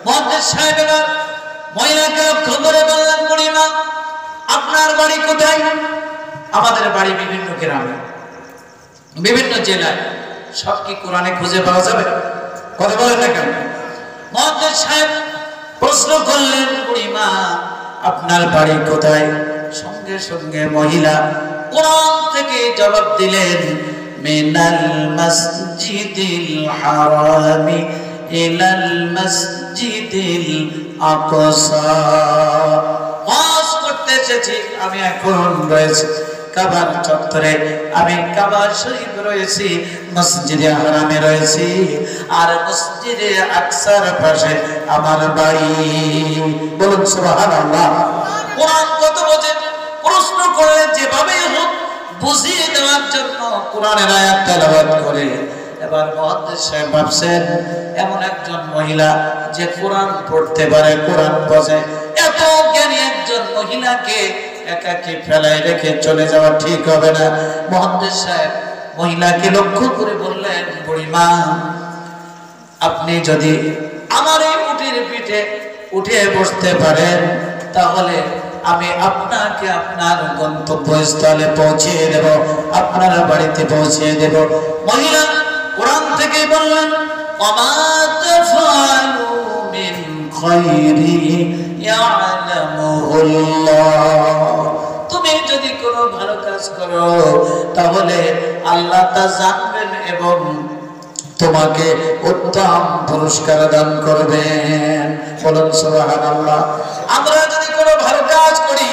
মুহাদ্দিস সাহেব এবার মহিলাকে লক্ষ্য করে বললেন, বুড়িমা আপনার বাড়ি কোথায়? আমাদের বাড়ি বিভিন্ন গ্রামে, বিভিন্ন জেলায়। সব কি কোরআনে খুঁজে পাওয়া যাবে? কথা বলেন না কেন? মুহাদ্দিস সাহেব প্রশ্ন করলেন, বুড়িমা আপনার বাড়ি কোথায়? সঙ্গে সঙ্গে মহিলা কোরআন থেকে জবাব দিলেন মিনাল মসজিদিল হারামি ইলাল মসজিদিল আকসা। ওয়াজ করতে এসেছি, আমি এখন রয়েছি কাবার চত্বরে, আমি কাবা শরীফ রয়েছি, মসজিদে হারামে রয়েছি, আর মসজিদে আকসার পাশে আমার বাড়ি। বলুন সুবহানাল্লাহ। কোরআন কত বোঝেন? প্রশ্ন করলে যেভাবে হোক বুঝিয়ে দেওয়ার জন্য কোরআনের আয়াত তেলাওয়াত করে। এবার মুহাদ্দিস সাহেব ভাবছেন এমন একজন মহিলা যে কোরআন পড়তে পারে, কোরআন বোঝে, এত জ্ঞানী একজন মহিলাকে একাকী ফেলায় রেখে চলে যাওয়া ঠিক হবে না। মুহাদ্দিস সাহেব মহিলাকে লক্ষ্য করে বললেন, বুড়িমা আপনি যদি আমার এই উটের পিঠে উঠে বসতে পারেন তাহলে আমি আপনাকে আপনার গন্তব্যস্থলে পৌঁছে দেব, আপনার বাড়িতে পৌঁছে দেব। মহিলা কোরআন থেকে বললেন ওমা তাফআলু মিন খায়রি ইয়ালামুহুল্লাহ, তুমি যদি কোনো ভালো কাজ করো তাহলে আল্লাহ তা জানবেন এবং তোমাকে উত্তম পুরস্কার দান করবেন। বলুন সুবহানাল্লাহ। আমরা যদি কোনো ভালো কাজ করি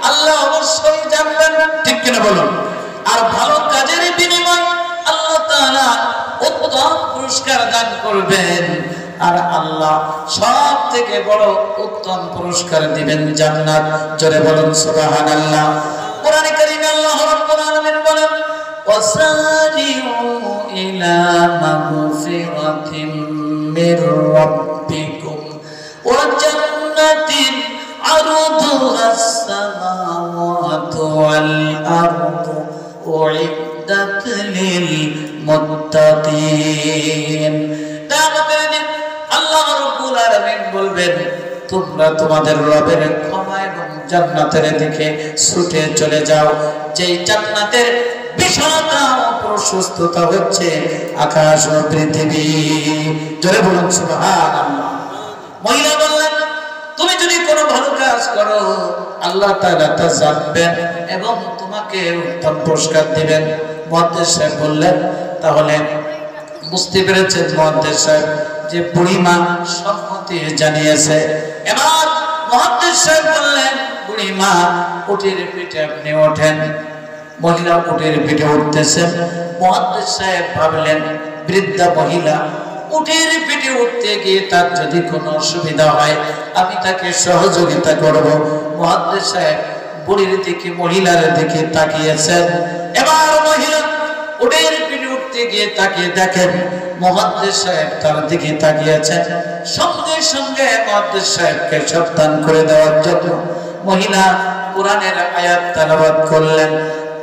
আল্লাহ অবশ্যই জানবেন, ঠিক কিনা বলুন? আর ভালো কাজের বিনিময় আল্লাহ তাআলা উত্তম পুরস্কার দান করবেন। আর আল্লাহ সব থেকে বড় উত্তম পুরস্কার দিবেন জান্নাত। জোরে বলুন সুবহানাল্লাহ। কোরআনে কারীমে আল্লাহ রাব্বুল আলামিন বলেন ওয়াসারিউ ইলা মাগফিরাতিম মির রাব্বিকুম ওয়া জান্নাতিন আরদুহাস সামাওয়াতু ওয়াল আরদু উইদ্দাত লিল মুত্তাকিন। কিয়ামতের দিন আল্লাহ রাব্বুল আলামিন বলবেন তোমরা তোমাদের রবের ক্ষমা এবং জান্নাতের দিকে ছুটে চলে যাও, যেই জান্নাতের বিশালতা ও প্রশস্ততা হচ্ছে আকাশ ও পৃথিবী। জোরে বলুন সুবহানাল্লাহ। মহিলা বললেন তুমি যদি কোনো ভালো কাজ করো আল্লাহ তাআলা তা জানবেন এবং তোমাকে উত্তম পুরস্কার দিবেন। মুহাদ্দিস সাহেব বললেন তাহলে বুঝতে পেরেছেন মুহাদ্দিস সাহেব যে বুড়িমা সম্মতি জানিয়েছে। এবার মুহাদ্দিস সাহেব বললেন বুড়িমা উটের পিঠে আপনি ওঠেন। মহিলা উটের পিঠে উঠতেছেন। মুহাদ্দিস সাহেব ভাবলেন বৃদ্ধা মহিলা উটের পিঠে উঠতে গিয়ে তার যদি কোনো অসুবিধা হয় আমি তাকে সহযোগিতা করব। মুহাদ্দিস সাহেব বুড়ির দিকে মহিলার দিকে তাকিয়েছেন। এবার মহিলা উটের পিঠে উঠতে গিয়ে তাকিয়ে দেখেন মুহাদ্দিস সাহেব তার দিকে তাকিয়েছেন। সঙ্গে সঙ্গে মুহাদ্দিস সাহেবকে সাবধান করে দেওয়ার জন্য মহিলা কোরআনের আয়াত তেলাওয়াত করলেন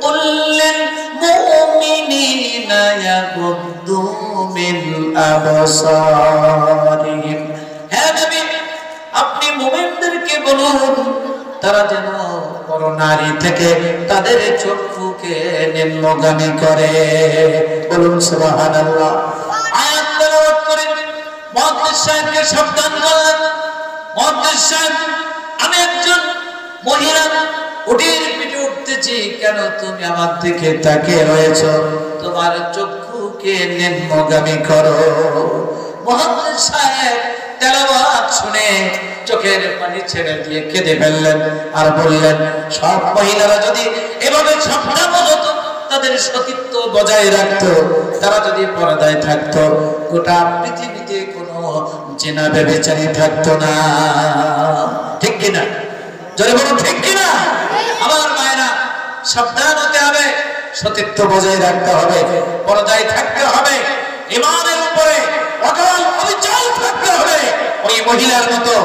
কুল্লিল মুমিনিনা ইয়াগুদ্দু মিন আবসারিহিম। হে নবী আপনি মুমিনদেরকে বলুন তারা যেন বড় নারী থেকে তাদের চক্ষুকে নিম্নগামী করে। বলুন সুবহানাল্লাহ। আয়াত তেলাওয়াত করে মুহাদ্দিস সাহেবকে সাবধান করলেন। মুহাদ্দিস সাহেব আমি একজন মহিলা উটের পিঠে উঠতেছি, কেন তুমি আমার দিকে তাকিয়ে রয়েছো? তোমার চক্ষুকে নিম্নগামী করো। মুহাদ্দিস সাহেব তেলাওয়াত শুনে চোখের পানি ছেড়ে দিয়ে কেঁদে ফেললেন আর বললেন সব মহিলারা যদি এভাবে সাবধান হতো, তাদের সতীত্ব বজায় রাখতো, তারা যদি পর্দায় থাকতো, গোটা পৃথিবীতে কোনো জিনা ব্যভিচারী থাকতো না। ঠিক কিনা? জোরে বলুন ঠিক কিনা? আমার মায়েরা সাবধান হতে হবে, সতীত্ব বজায় রাখতে হবে, পর্দায় থাকতে হবে, ঈমানের উপরে অটল অবিচল থাকতে হবে। ওই মহিলার মতো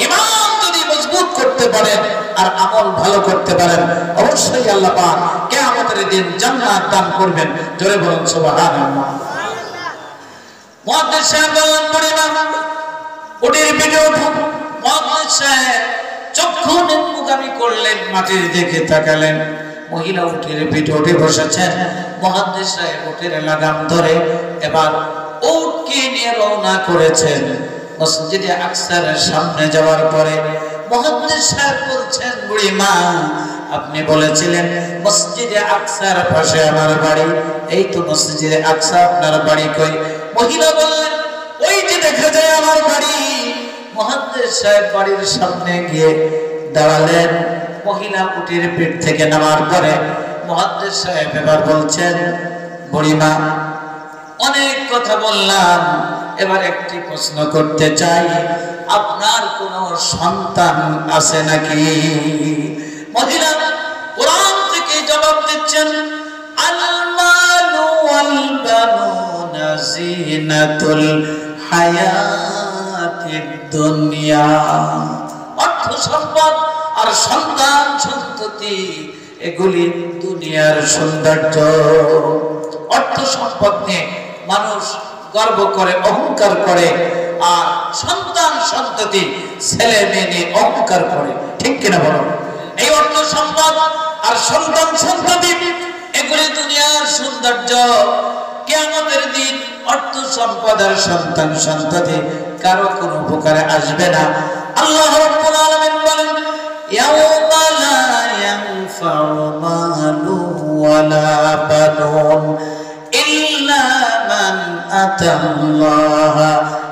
ঈমান যদি মজবুত করতে পারেন আর আমল ভালো করতে পারেন অবশ্যই আল্লাহ পাক কিয়ামতের দিন জান্নাত দান করবেন। জোরে বলুন সুবহানাল্লাহ। মুহাদ্দিস সাহেব বললেন বুড়িমা উটের পিঠে উঠুন। মুহাদ্দিস সাহেব চক্ষু নিম্নগামী করলেন, মাটির দিকে তাকালেন। মহিলা উটের পিঠে উঠে বসেছেন। মুহাদ্দিস সাহেব উটের লাগাম ধরে এবার উটকে নিয়ে রওনা করেছেন। মসজিদে আকসার সামনে যাওয়ার পরে মুহাদ্দিস সাহেব বলছেন বুড়িমা আপনি বলেছিলেন মসজিদে আকসার পাশে আমার বাড়ি, এই তো মসজিদে আকসা, আপনার বাড়ি কই? মহিলা বললেন ওই যে দেখা যায় আমার বাড়ি। মুহাদ্দিস সাহেব বাড়ির সামনে গিয়ে দাঁড়ালেন। মহিলা উটের পিঠ থেকে নামার পরে মুহাদ্দিস সাহেব এবার বলছেন বুড়িমা অনেক কথা বললাম, এবার একটি প্রশ্ন করতে চাই, আপনার কোনো সন্তান আছে নাকি? মহিলা কোরআন থেকে জবাব দিচ্ছেন আল মালু ওয়াল বানুনা জিনাতুল হায়াতিদ দুনিয়া। অর্থ সম্পদ আর সন্তান সন্ততি এগুলি দুনিয়ার সৌন্দর্য। অর্থ সম্পদ নিয়ে মানুষ গর্ব করে, অহংকার করে, আর সন্তান সন্ততি ছেলে মেয়ে নিয়ে অহংকার করে। ঠিক কিনা বলো? এই অর্থ সম্পদ আর সন্তান সন্ততি এগুলি দুনিয়ার সৌন্দর্য, কিয়ামতের দিন অর্থ সম্পদ আর সন্তান সন্ততি কারো কোনো উপকারে আসবে না। আল্লাহ রাব্বুল আলামিন বলেন, ইয়াউমা লা ইয়ানফাউ মালু ওয়ালা বানুন ইল্লা মান আতাল্লাহা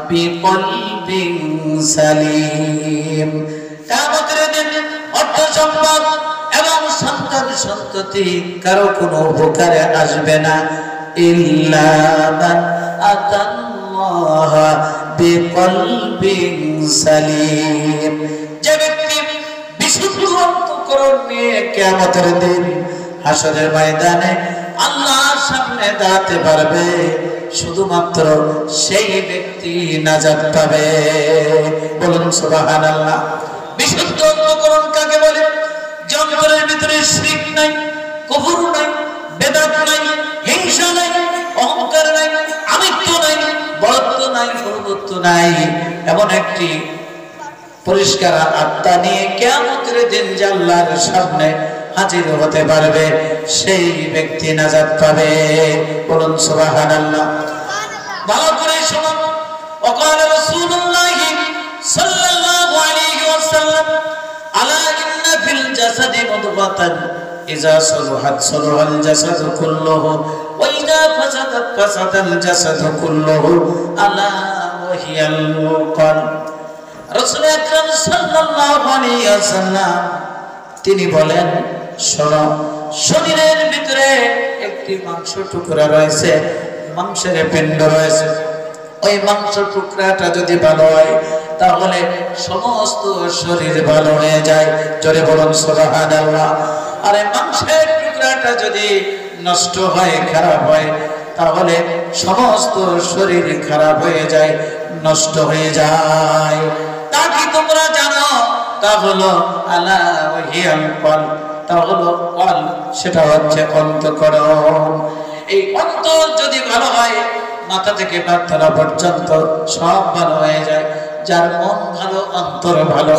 বিকলবিন সালিম। কিয়ামতের দিন অর্থ সম্পদ এবং সন্তান সন্ততি কারো কোনো উপকারে আসবে না, ইল্লা মান আতাল্লাহা বিকলবিন সালিম। যে ব্যক্তি বিশুদ্ধ অন্তঃকরণ নিয়ে কিয়ামতের দিন হাসরের ময়দানে আল্লাহর সামনে দাঁড়াতে পারবে, শুধুমাত্র সেই ব্যক্তি নাজাত পাবে। বলুন সুবহানাল্লাহ। বিশুদ্ধ অন্তঃকরণ কাকে বলে? যে অন্তরের ভিতরে শিরক নাই, কুফর নাই, বেদাত নাই, হিংসা নাই, অহংকার নাই, আমিত্ব নাই, বড়ত্ব নাই, প্রভুত্ব নাই, এমন একটি পরিষ্কার আত্মা নিয়ে কিয়ামতের দিন আল্লাহর সামনে হাজির হতে পারবে, সেই ব্যক্তি নাজাত পাবে। বলুন সুবহানাল্লাহ। ভালো করে শুনুন। ওয়াকাল রাসূলুল্লাহ সাল্লাল্লাহু আলাইহি ওয়াসাল্লাম, আলা ইন্না ফিল জাসাদি মুদগাতান ইযা সালাহাত সালাহাল জাসাদু কুল্লুহু ওয়া ইযা ফাসাদাত ফাসাদাল জাসাদু কুল্লুহু আলা ওয়া হিয়াল কলব। রাসূল আকরাম সাল্লাল্লাহু আলাইহি ওয়াসাল্লাম তিনি বলেন, শোনো, শরীরের ভিতরে একটি মাংস টুকরা রয়েছে, মাংসের পিণ্ড রয়েছে। ওই মাংস টুকরাটা যদি ভালো হয় তাহলে সমস্ত শরীর ভালো হয়ে যায়। জোরে বলুন সুবহানাল্লাহ। আর এই মাংসের টুকরাটা যদি নষ্ট হয়, খারাপ হয়, তাহলে সমস্ত শরীর খারাপ হয়ে যায়, নষ্ট হয়ে যায়। তা কি তোমরা জানো? তা হলো আলা ওয়া হিয়াল কলব, তা হলো কলব, সেটা হচ্ছে অন্তঃকরণ। এই অন্তর যদি ভালো হয়, মাথা থেকে পাতলা পর্যন্ত সব ভালো হয়ে যায়। যার মন ভালো, অন্তর ভালো,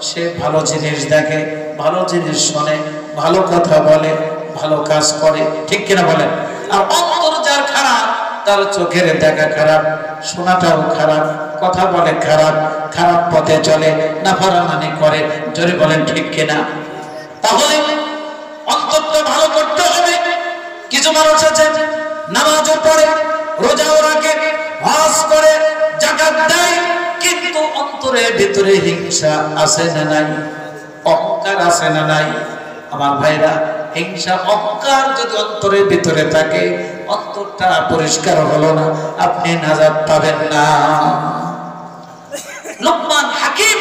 সে ভালো জিনিস দেখে, ভালো জিনিস শোনে, ভালো কথা বলে, ভালো কাজ করে, ঠিক কিনা বলেন? আর অন্তর যার খারাপ, তার চোখের দেখা খারাপ, শোনাটাও খারাপ, কথা বলে খারাপ, খারাপ পথে চলে, নাফরমানি করে। জোরে বলেন ঠিক কিনা? তাহলে অন্তরটা ভালো করতে হবে। কিছু মানুষ আছে নামাজও পড়ে, রোজাও রাখে, হজ করে, যাকাত দেয়, কিন্তু অন্তরের ভিতরে হিংসা আছে না নাই? অহংকার আছে না নাই? আমার ভাইরা, হিংসা অহংকার যদি অন্তরের ভিতরে থাকে, অন্তরটা পরিষ্কার হলো না, আপনি নাজাত পাবেন না। লুকমান হাকিম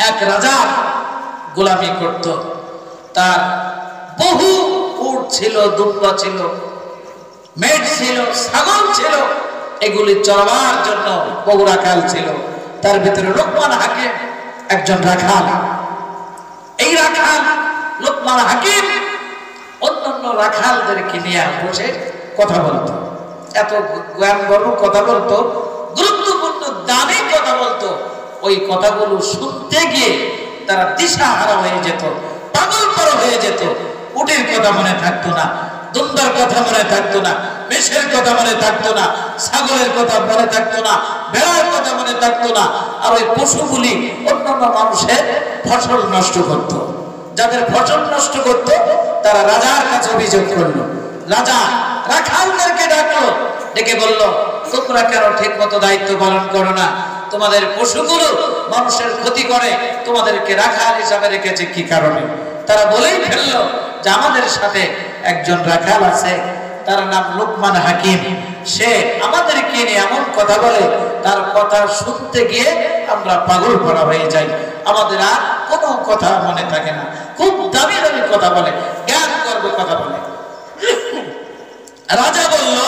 এক রাজা গোলামি করত। তার বহু উট ছিল, দুম্বা ছিল, মেষ ছিল, ছাগল ছিল, এগুলি চড়াবার জন্য বহু রাখাল ছিল। তার ভিতরে লুকমান হাকিম একজন রাখাল। এই রাখাল লুকমান হাকিম অন্যান্য রাখালদেরকে নিয়ে বসে কথা বলতো, এত জ্ঞানগর্ভ কথা বলতো, গুরুত্বপূর্ণ দামি কথা বলতো। ওই কথাগুলো শুনতে গিয়ে তারা দিশাহারা হয়ে যেত, পাগল পারা হয়ে যেত। উটের কথা মনে থাকতো না, দুম্বার কথা মনে থাকতো না, মেষের কথা মনে থাকতো না, ছাগলের কথা মনে থাকতো না, ভেড়ার কথা মনে থাকতো না। আর ওই পশুগুলি অন্যান্য মানুষের ফসল নষ্ট করত। যাদের ফসল নষ্ট করত তারা রাজার কাছে অভিযোগ করলো। রাজা রাখালদেরকে ডাকলো, ডেকে বলল, তোমরা কেন ঠিক মতো দায়িত্ব পালন করো না? তোমাদের পশুগুলো মানুষের ক্ষতি করে, তোমাদেরকে রাখাল হিসাবে রেখেছে কি কারণে? তারা বলেই ফেললো যে আমাদের সাথে একজন রাখাল আছে, তার নাম লুকমান হাকিম। সে আমাদেরকে নিয়ে এমন কথা বলে, তার কথা শুনতে গিয়ে আমরা পাগল পড়া হয়ে যাই, আমাদের আর কোনো কথা মনে থাকে না। খুব দামি দামি কথা বলে, জ্ঞান গর্ব কথা বলে। রাজা বলল,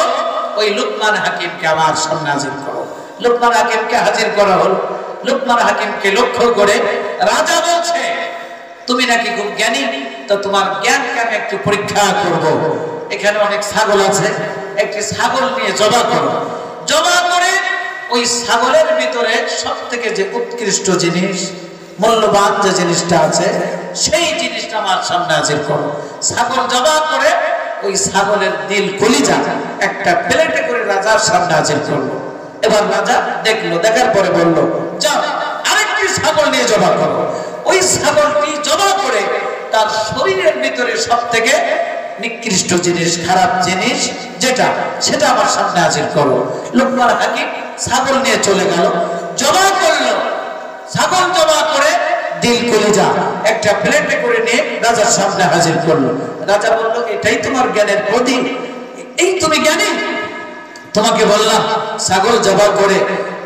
ওই লুকমান হাকিমকে আমার সামনে হাজির করো। লুকমান হাকিমকে হাজির করা হলো। লুকমান হাকিমকে লক্ষ্য করে রাজা বলছে, তুমি নাকি খুব জ্ঞানী, তো তোমার জ্ঞানকে আমি একটু পরীক্ষা করব। এখানে অনেক ছাগল আছে, একটি ছাগল নিয়ে জবা করো। জবা করে ওই ছাগলের ভিতরে সব থেকে যে উৎকৃষ্ট জিনিস, মূল্যবান যে জিনিসটা আছে সেই জিনিসটা আমার সামনে হাজির করো। ছাগল জবাই করে ওই ছাগলের দিল কলিজা একটা প্লেটে করে রাজার সামনে হাজির করলো। এবার রাজা দেখলো, দেখার পরে বলল, যাও আরেকটি ছাগল নিয়ে জবাই করো। ওই ছাগলটি জবাই করে তার শরীরের ভিতরে সব থেকে নিকৃষ্ট জিনিস, খারাপ জিনিস যেটা, সেটা আমার সামনে হাজির করো। লোকমান হাকিম ছাগল নিয়ে চলে গেল, জবাই করলো। ছাগল জবাই করে দিল কলিজা একটা প্লেটে করে নিয়ে রাজার সামনে হাজির করলো। রাজা বলল, এটাই তোমার জ্ঞানের প্রতীক? এই তুমি জ্ঞানী? তোমাকে বললাম ছাগল জবাই করে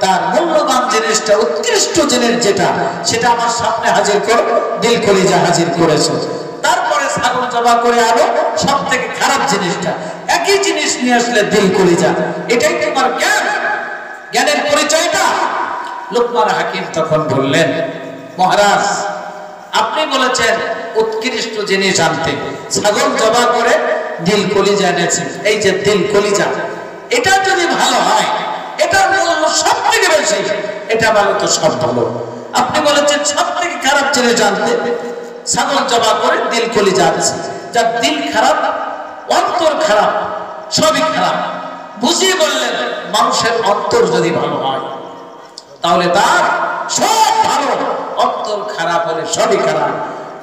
তার মূল্যবান জিনিসটা, উৎকৃষ্ট জিনিস যেটা, সেটা আমার সামনে হাজির করো, দিল কলিজা হাজির করেছো। তারপরে ছাগল জবাই করে আরো সব থেকে খারাপ জিনিসটা, একই জিনিস নিয়ে আসলে দিল কলিজা। এটাই তোমার জ্ঞান? জ্ঞানের পরিচয়টা? লোকমান হাকিম তখন বললেন, মহারাজ আপনি বলেছেন উৎকৃষ্ট জিনিস আনতে, ছাগল জবাই করে দিল কলিজা এনেছেন। এই যে দিল কলিজা, এটা যদি ভালো হয়, এটার মূল্য সব থেকে বেশি, এটা ভালো তো সব ভালো। আপনি বলেছেন সব থেকে খারাপ জিনিস আনতে, ছাগল জবাই করে দিল কলিজা আছে। যার দিল খারাপ, অন্তর খারাপ, সবই খারাপ। বুঝিয়ে বললেন, মানুষের অন্তর যদি ভালো হয় তাহলে তার সব ভালো, অন্তর খারাপ হলে সবই খারাপ।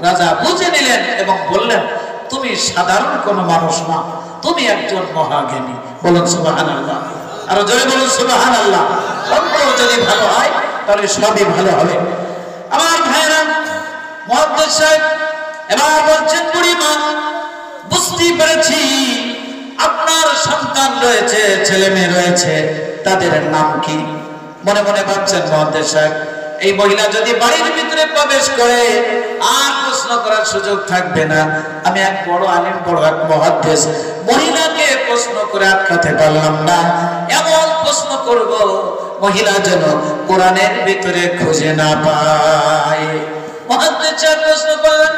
রাজা বুঝে নিলেন এবং বললেন, তুমি সাধারণ কোন মানুষ না, তুমি একজন মহাজ্ঞানী। বলুন সুবহানাল্লাহ, আরো জোরে বলুন সুবহানাল্লাহ। অন্তর যদি ভালো হয় তাহলে সবই ভালো হবে। আমার ভাইরা, মুহাদ্দিস সাহেব এবার বলছেন, বুড়িমা বুঝতে পেরেছি আপনার সন্তান রয়েছে, ছেলে মেয়ে রয়েছে, তাদের নাম কি? মনে মনে ভাবছেন মুহাদ্দিস সাহেব, এই মহিলা যদি বাড়ির ভিতরে প্রবেশ করে আর প্রশ্ন করার সুযোগ থাকবে না। আমি এক বড় আলেম, বড় এক মুহাদ্দিস, মহিলাকে প্রশ্ন করে আটকাতে পারলাম না। এমন প্রশ্ন করব মহিলা যেন কোরআনের ভিতরে খুঁজে না পায়। মুহাদ্দিস সাহেব প্রশ্ন করলেন,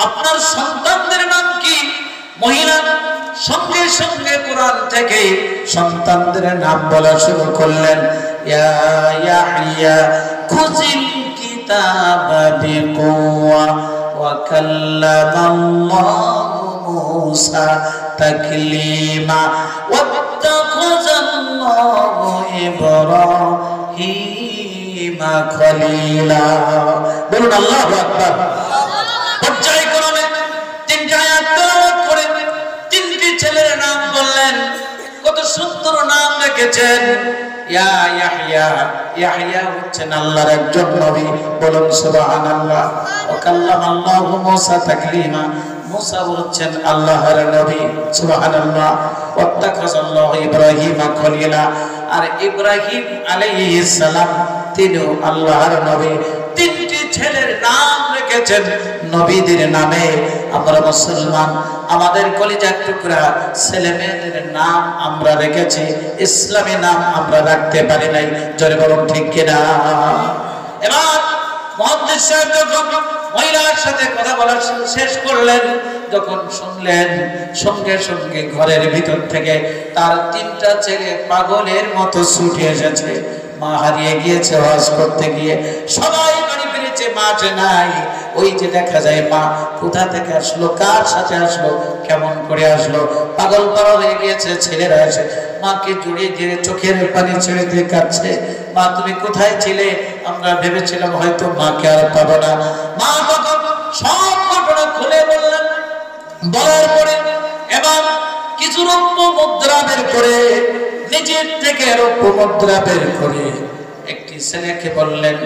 আপনার সন্তানদের নাম কি? মহিলা সঙ্গে সঙ্গে কোরআন থেকে সন্তানদের নাম বলা শুরু করলেন। ইয়া ইয়াহইয়া খুযিল কিতাবা বিকুওয়া ওয়া কাল্লামাল্লাহু মূসা তাকলিমা ওয়াত্তাখাযাল্লাহু ইব্রাহিমা খলিলা। বলুন আল্লাহু আকবার। পর্যায়ক্রমে তিনটি আয়াত তেলাওয়াত করে তিনটি ছেলের নাম বললেন। কত সুন্দর নাম রেখেছেন। ইয়া ইয়াহইয়া, ইয়াহইয়া হচ্ছেন আল্লাহর একজন নবী। বলুন সুবহানাল্লাহ। ওয়া কাল্লামাল্লাহু মূসা তাকলিমা, মূসা হচ্ছেন আল্লাহর নবী। সুবহানাল্লাহ। ওয়াত্তাখাযাল্লাহু ইব্রাহিমা খলিলা, আর ইব্রাহিম আলাইহিস সালাম তিনিও আল্লাহর নবী। তিনটি ছেলের নাম রেখেছেন নবীদের নামে। আমরা মুসলমান, আমাদের কলিজার টুকরা ছেলে মেয়েদের নাম আমরা রেখেছি, ইসলামী নাম আমরা রাখতে পারি নাই। জোরে বলুন ঠিক কিনা? এবার মুহাদ্দিস সাহেব যখন মহিলার সাথে কথা বলা শেষ করলেন, যখন শুনলেন, সঙ্গে সঙ্গে ঘরের ভিতর থেকে তার তিনটা ছেলে পাগলের মতো ছুটে এসেছে। মা হারিয়ে গিয়েছে হজ করতে গিয়ে, সবাই বাড়ি ফিরেছে, মা যে নাই। ওই যে দেখা যায় মা কোথা থেকে আসলো, কার সাথে আসলো, কেমন করে আসলো, পাগল পাড়া হয়ে গিয়েছে। ছেলেরা এসে মাকে জড়িয়ে দিয়ে চোখের পানি ছেড়ে দিয়ে কাঁদছে। মা তুমি কোথায় ছিলে? আমরা ভেবেছিলাম হয়তো মাকে আর পাবো না। মা তখন সব ঘটনা খুলে বললেন। বলার পরে এবার কিছু রৌপ্য মুদ্রা বের করে, নিজের থেকে রৌপ্য মুদ্রা বের করে একটি ছেলেকে বললেন,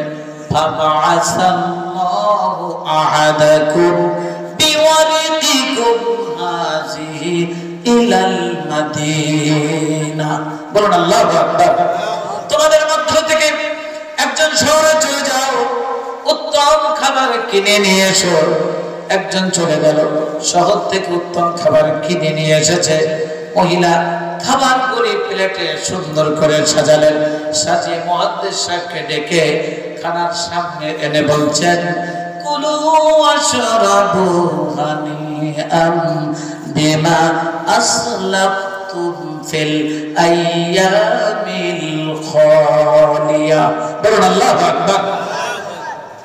ফাবাআসাল্লাহু আহাদাকুম বিওয়ারিদিকুম হাযিহি ইলাল মাদিনা। বলুন আল্লাহু আকবার। তোমাদের মধ্য থেকে একজন শহরে চলে যাও, উত্তম খাবার কিনে নিয়ে এসো। একজন চলে গেল, শহর থেকে উত্তম খাবার কিনে নিয়ে এসেছে। মহিলা খাবারগুলি প্লেটে সুন্দর করে সাজালেন। সাজিয়ে মুহাদ্দিস সাহেবকে ডেকে খানার সামনে এনে বলছেন, কুলু ওয়াশরাবু হানিআম বিমা আসলাফতুম ফিল আইয়ামিল খালিয়া। বলুন আল্লাহু আকবার।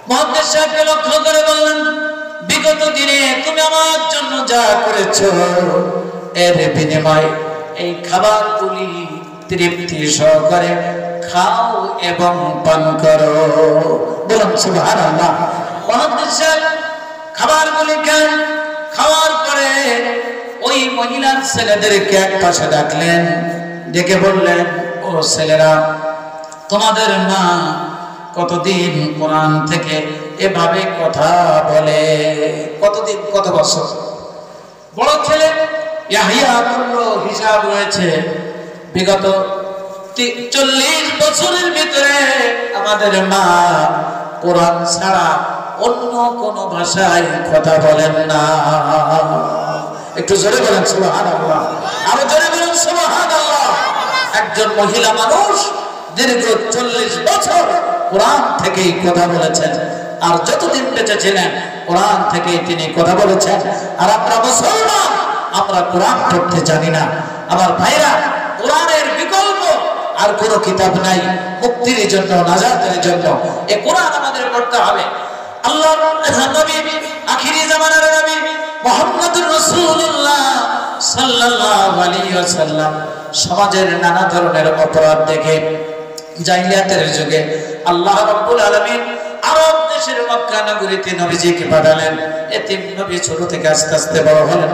মুহাদ্দিস সাহেবকে লক্ষ্য করে বললেন, বিগত দিনে তুমি আমার জন্য যা করেছো এর বিনিময়ে এই খাবারগুলি তৃপ্তি সহকারে খাও এবং পান করো। বলুন সুবহানাল্লাহ। মুহাদ্দিস সাহেব খাবারগুলি খেলেন, খাওয়ার পরে ওই মহিলার ছেলেদেরকে এক পাশে ডাকলেন, ডেকে বললেন, ও ছেলেরা, তোমাদের মা কতদিন কোরআন থেকে এভাবে কথা বলে? কতদিন, কত বছর? বড় ছেলে ইয়াহিয়া বলল, হিসাব রয়েছে বিগত 40 বছরের ভিতরে আমাদের মা কোরআন ছাড়া অন্য কোন ভাষায় কথা বলেন না। একটু জোরে বলেন সুবহানাল্লাহ, আরো জোরে বলেন সুবহানাল্লাহ। একজন মহিলা মানুষ দীর্ঘ 40 বছর কোরআন থেকেই কথা বলেছেন, আর যতদিন বেঁচে ছিলেন কোরআন থেকেই তিনি কথা বলেছেন। আর আমরা মুসলমান, আমরা কোরআন পড়তে জানি না। আমার ভাইরা, কোরআনের বিকল্প আর কোনো কিতাব নাই মুক্তির জন্য, নাজাতের জন্য। এই কোরআন আমাদের পড়তে হবে। আল্লাহর নবী, আখিরি জামানার নবী মুহাম্মদুর রাসূলুল্লাহ সাল্লাল্লাহু আলাইহি ওয়াসাল্লাম সমাজের নানা ধরনের অপরাধ দেখে জাহিলিয়াতের যুগে আল্লাহ রাব্বুল আলামিন আরব দেশের মক্কা নগরীতে নবীজিকে পাঠালেন। এতিম নবী ছোট থেকে আস্তে আস্তে বড় হলেন।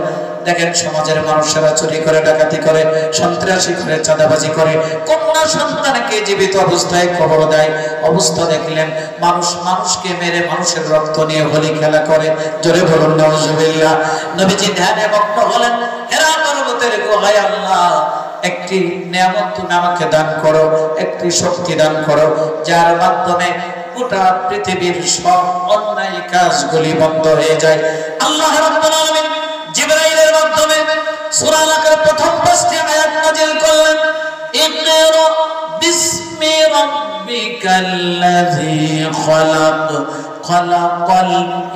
দেখেন সমাজের মানুষেরা চুরি করে, ডাকাতি করে, সন্ত্রাসী করে, চাঁদাবাজি করে, কন্যা সন্তানকে জীবিত অবস্থায় কবর দেয়। অবস্থা দেখলেন মানুষ মানুষকে মেরে মানুষের রক্ত নিয়ে হোলি খেলা করে। জোরে বলুন নাউজুবিল্লাহ। নবীজি ধ্যানে মগ্ন হলেন। হেরা পর্বতের গুহায়, আল্লাহ একটি নিয়ামত তুমি আমাকে দান করো, একটি শক্তি দান করো, যার মাধ্যমে গোটা পৃথিবীর সব অন্যায় কাজগুলি বন্ধ হয়ে যায়। আল্লাহ রাব্বুল আলামিন জিবরাইলের মাধ্যমে সূরা আল-আলাকের প্রথম 5টি আয়াত নাযিল করলেন। ইকরা বিসমি রাব্বিকাল্লাযী খালাক, খালাকাল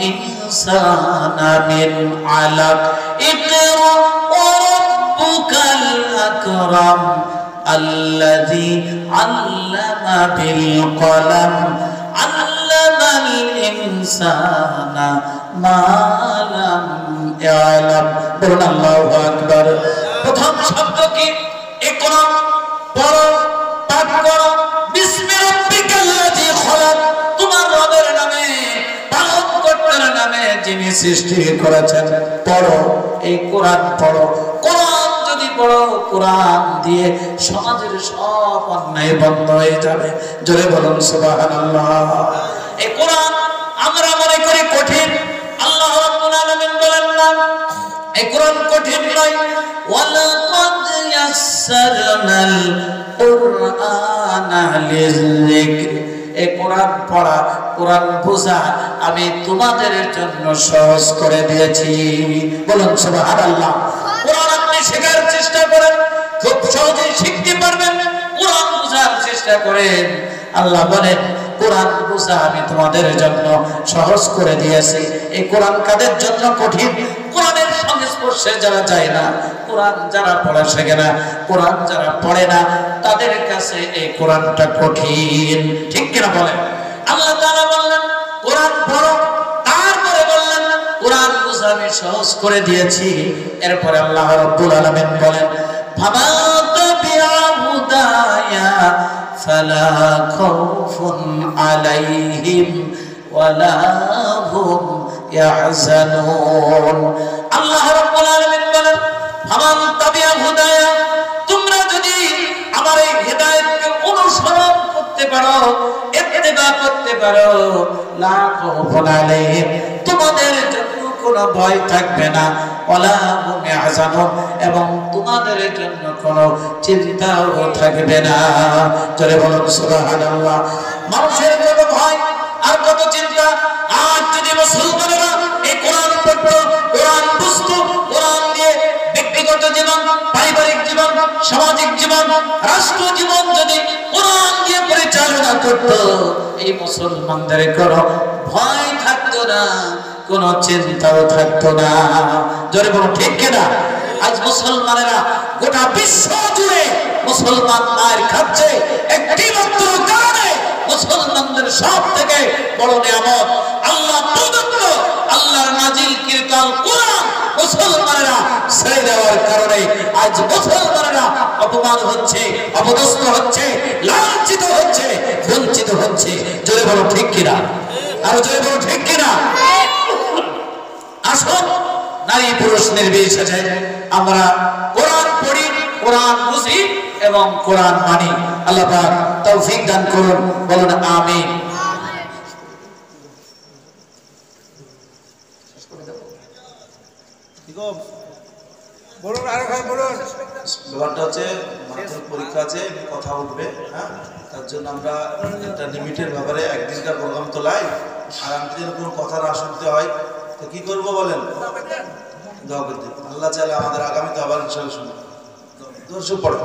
ইনসানা মিন আলাক, ইকরা ওয়া রাব্বুকাল আকরাম আল্লাযী আল্লামা বিল কলম, আল্লামাল ইনসানা মা লাম ইয়ালাম। বলুন আল্লাহু আকবার। প্রথম শব্দ কি? ইকরা, পড়ো, পাঠ করো। বিসমি রাব্বিকাল্লাযী খালাক, তোমার রবের নামে, পালনকর্তার নামে যিনি সৃষ্টি করেছেন। পড়ো, এই কোরআন পড়ো। কোরআন যদি পড়ো, কোরআন দিয়ে সমাজের সব অন্যায় বন্ধ হয়ে যাবে। জোরে বলুন সুবহানাল্লাহ। এই কোরআন আমরা মনে করি কঠিন, আল্লাহ রাব্বুল আলামিন বলেন না, এই কোরআন কঠিন নয়। ওয়ালাকাদ ইয়াসসারনাল কুরআনা লিযিকর, এই কোরআন পড়া, কোরআন বোঝা আমি তোমাদের জন্য সহজ করে দিয়েছি। বলুন সুবহানাল্লাহ। কোরআন আপনি শেখার চেষ্টা করেন, খুব সহজেই শিখতে পারবেন। কোরআন বোঝার চেষ্টা করেন, আল্লাহ বলেন কোরআন বোঝা আমি তোমাদের জন্য সহজ করে দিয়েছি। এই কোরআন কাদের জন্য কঠিন? কোরআনের সংস্পর্শে যারা যায় না, কোরআন যারা পড়া শেখে না, কোরআন যারা পড়ে না, তাদের কাছে এই কোরআনটা কঠিন। ঠিক কিনা বলেন? আল্লাহ তাআলা বললেন কোরআন পড়ো, তারপরে বললেন কোরআন বোঝা আমি সহজ করে দিয়েছি। এরপরে আল্লাহ রাব্বুল আলামিন বলেন ফামা তাবিআ হুদায়া ফালা খাউফুন আলাইহিম ওয়ালা হুম ইয়াহজানুন। আল্লাহ রাব্বুল আলামিন বলেন ফামা তাবিআ হুদায়া, তোমরা যদি আমার এই হিদায়াতকে অনুসরণ করতে পারো, ইত্তেবা করতে পারো, লা খাউফুন আলাইহিম, তোমাদের জন্য কোনো ভয় থাকবে না, ওয়ালা হুম ইয়াহজানুন, এবং তোমাদের জন্য কোনো চিন্তাও থাকবে না। জোরে বলুন সুবহানাল্লাহ। মানুষের কত ভয় আর কত চিন্তা। আজ যদি মুসলমানেরা এই কোরআন পড়তো, কোরআন বুঝতো, কোরআন দিয়ে ব্যক্তিগত জীবন, পারিবারিক জীবন, সামাজিক জীবন, রাষ্ট্র জীবন যদি কোরআন দিয়ে পরিচালনা করতো, এই মুসলমানদের কোনো ভয় থাকতো না, কোনো চিন্তাও থাকতো না। জোরে বলুন ঠিক কিনা? আজ মুসলমানেরা গোটা বিশ্ব জুড়ে মুসলমান মায়ের খাচ্ছে একটি মাত্র কারণে। মুসলমানদের সব থেকে বড় নিয়ামত আল্লাহ প্রদত্ত আল্লাহর নাজিল কিরকাল কোরআন মুসলমানেরা ছেড়ে দেওয়ার কারণে আজ মুসলমানেরা অপমান হচ্ছে, অপদস্থ হচ্ছে, লাঞ্ছিত হচ্ছে, বঞ্চিত হচ্ছে। জোরে বলো ঠিক কিনা? আর জোরে বলো ঠিক কিনা? আসুন নারী পুরুষ নির্বিশেষে আমরা কোরআন পড়ি, কোরআন বুঝি এবং কোরআন মানি। আল্লাহ পাক তৌফিক দান করুন, বলুন আমিন। ব্যাপারটা হচ্ছে মাধ্যমিক পরীক্ষা আছে, কথা উঠবে, হ্যাঁ, তার জন্য আমরা একটা লিমিটের ব্যাপারে একদিনকার প্রোগ্রাম তোলাই। আর আমাদের কোনো কথা না শুনতে হয় তো কি করবো বলেন? দোয়া করতে আল্লাহ চাইলে আমাদের আগামীতে আবার ইনশাআল্লাহ শুনবো। দর্শক পড়ো।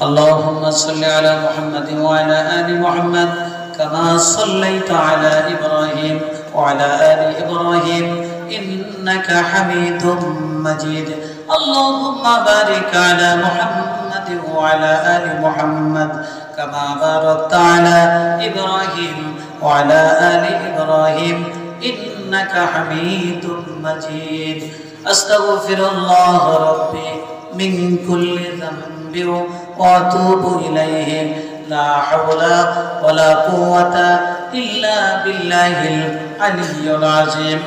اللهم صل على محمد وعلى آل محمد كما صليت على إبراهيم وعلى آل إبراهيم إنك حميد مجيد اللهم بارك على محمد وعلى آل محمد كما باركت على إبراهيم وعلى آل إبراهيم إنك حميد مجيد أستغفر الله ربي من كل ذنب وأتوب إليه لا حول ولا قوة إلا بالله العلي العظيم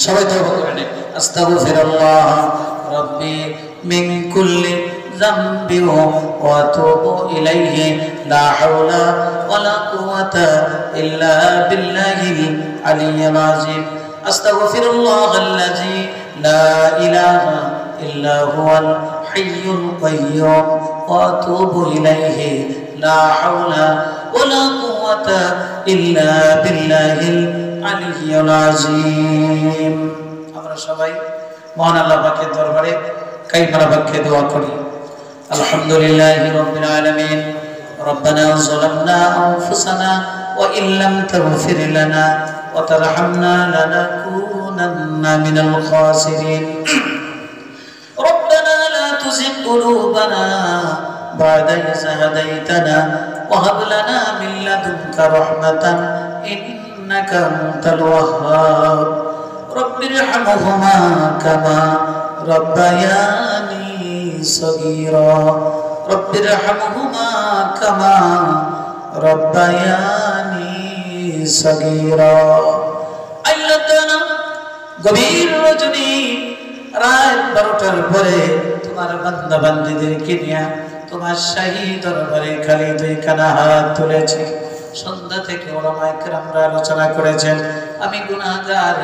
সবাই তওবা করেন আস্তাগফিরুল্লাহ রাব্বি মিন কুল্লি যামবি ওয়া আতুবু ইলাইহি লা হাওলা ওয়ালা কুওয়াতা ইল্লা বিল্লাহিল আলিয়্যিল আযীম আস্তাগফিরুল্লাহাল্লাযী লা ইলাহা ইল্লা হুয়াল হাইয়ুল কাইয়্যুম ওয়া আতুবু ইলাইহি লা হাওলা ওয়ালা কুওয়াতা ইল্লা বিল্লাহিল আলিয়্যিল আযীম। আমরা সবাই মহান আল্লাহ পাকের দরবারে কাইমারা বাক্যে দোয়া করি। আলহামদুলিল্লাহি রাব্বিল আলামিন রব্বানা যালামনা আনফুসানা ওয়া ইল্লাম তাগফির লানা ওয়া তারহামনা লানাকুনান্না মিনাল খাসিরিন। রব্বানা লা তুযিগ কুলুবানা বা'দা ইয হাদাইতানা ওয়া হাব লানা মিন লাদুনকা রাহমাতান إنك أنت الوهاب رب ارحمهما كما ربياني صغيرا رب ارحمهما كما ربياني صغيرا আল্লাহ তাআলা গভীর রজনী রাত 12টার পরে তোমার বান্দা বান্দীদেরকে নিয়ে তোমার শাহী দরবারে খালি দুই কানা হাত তুলেছি। সন্ধ্যা থেকে ওলামায়ে কেরামরা আলোচনা করেছেন, আমি গুনাহগার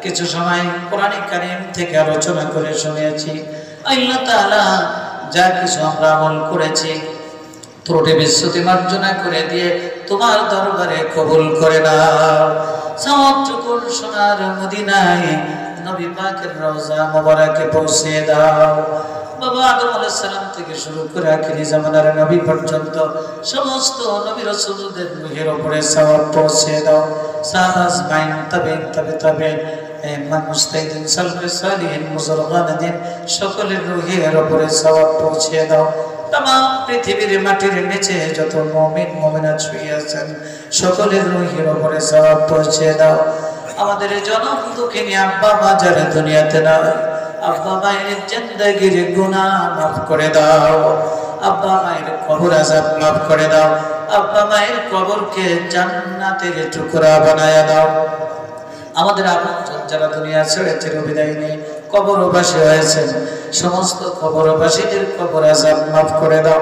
কিছু সময় কোরআন কারীম থেকে আলোচনা করে শুনেছি। আল্লাহ তাআলা যা কিছু আমরা আমল করেছি ত্রুটি বিচ্যুতি মার্জনা করে দিয়ে তোমার দরবারে কবুল করে নাও। সওয়াবটুকু সোনার মদিনায় নবী পাকের রওজা মোবারকে পৌঁছে দাও। বাবা আদম আলাইহিস সালাম থেকে শুরু করে আখিরি জামানার নবী পর্যন্ত সমস্ত নবী রাসূলদের রূহের উপরে সওয়াব পৌঁছে দাও। সাহাবাজ বাইন তাবে মুস্তাহিদিন সালফে সালিহিন মুজাররাদিন সকলের রূহের উপরে সওয়াব পৌঁছে দাও। तमाम পৃথিবীর মাটির নিচে যত মুমিন মুমিনাত শুয়ে আছেন সকলের রূহের উপরে সওয়াব পৌঁছে দাও। আমাদের জনম দুঃখিনী আব্বা মা যারা দুনিয়াতে নাই, আব্বা মায়ের জিন্দেগির গুনাহ মাফ করে দাও। আব্বা মায়ের কবর আযাব মাফ করে দাও। আব্বা মায়ের কবরকে জান্নাতের টুকরা বানায়া দাও। আমাদের আপনজন যারা দুনিয়া ছেড়ে চিরবিদায় নিয়ে কবরবাসী হয়েছেন সমস্ত কবরবাসীদের কবর আযাব মাফ করে দাও।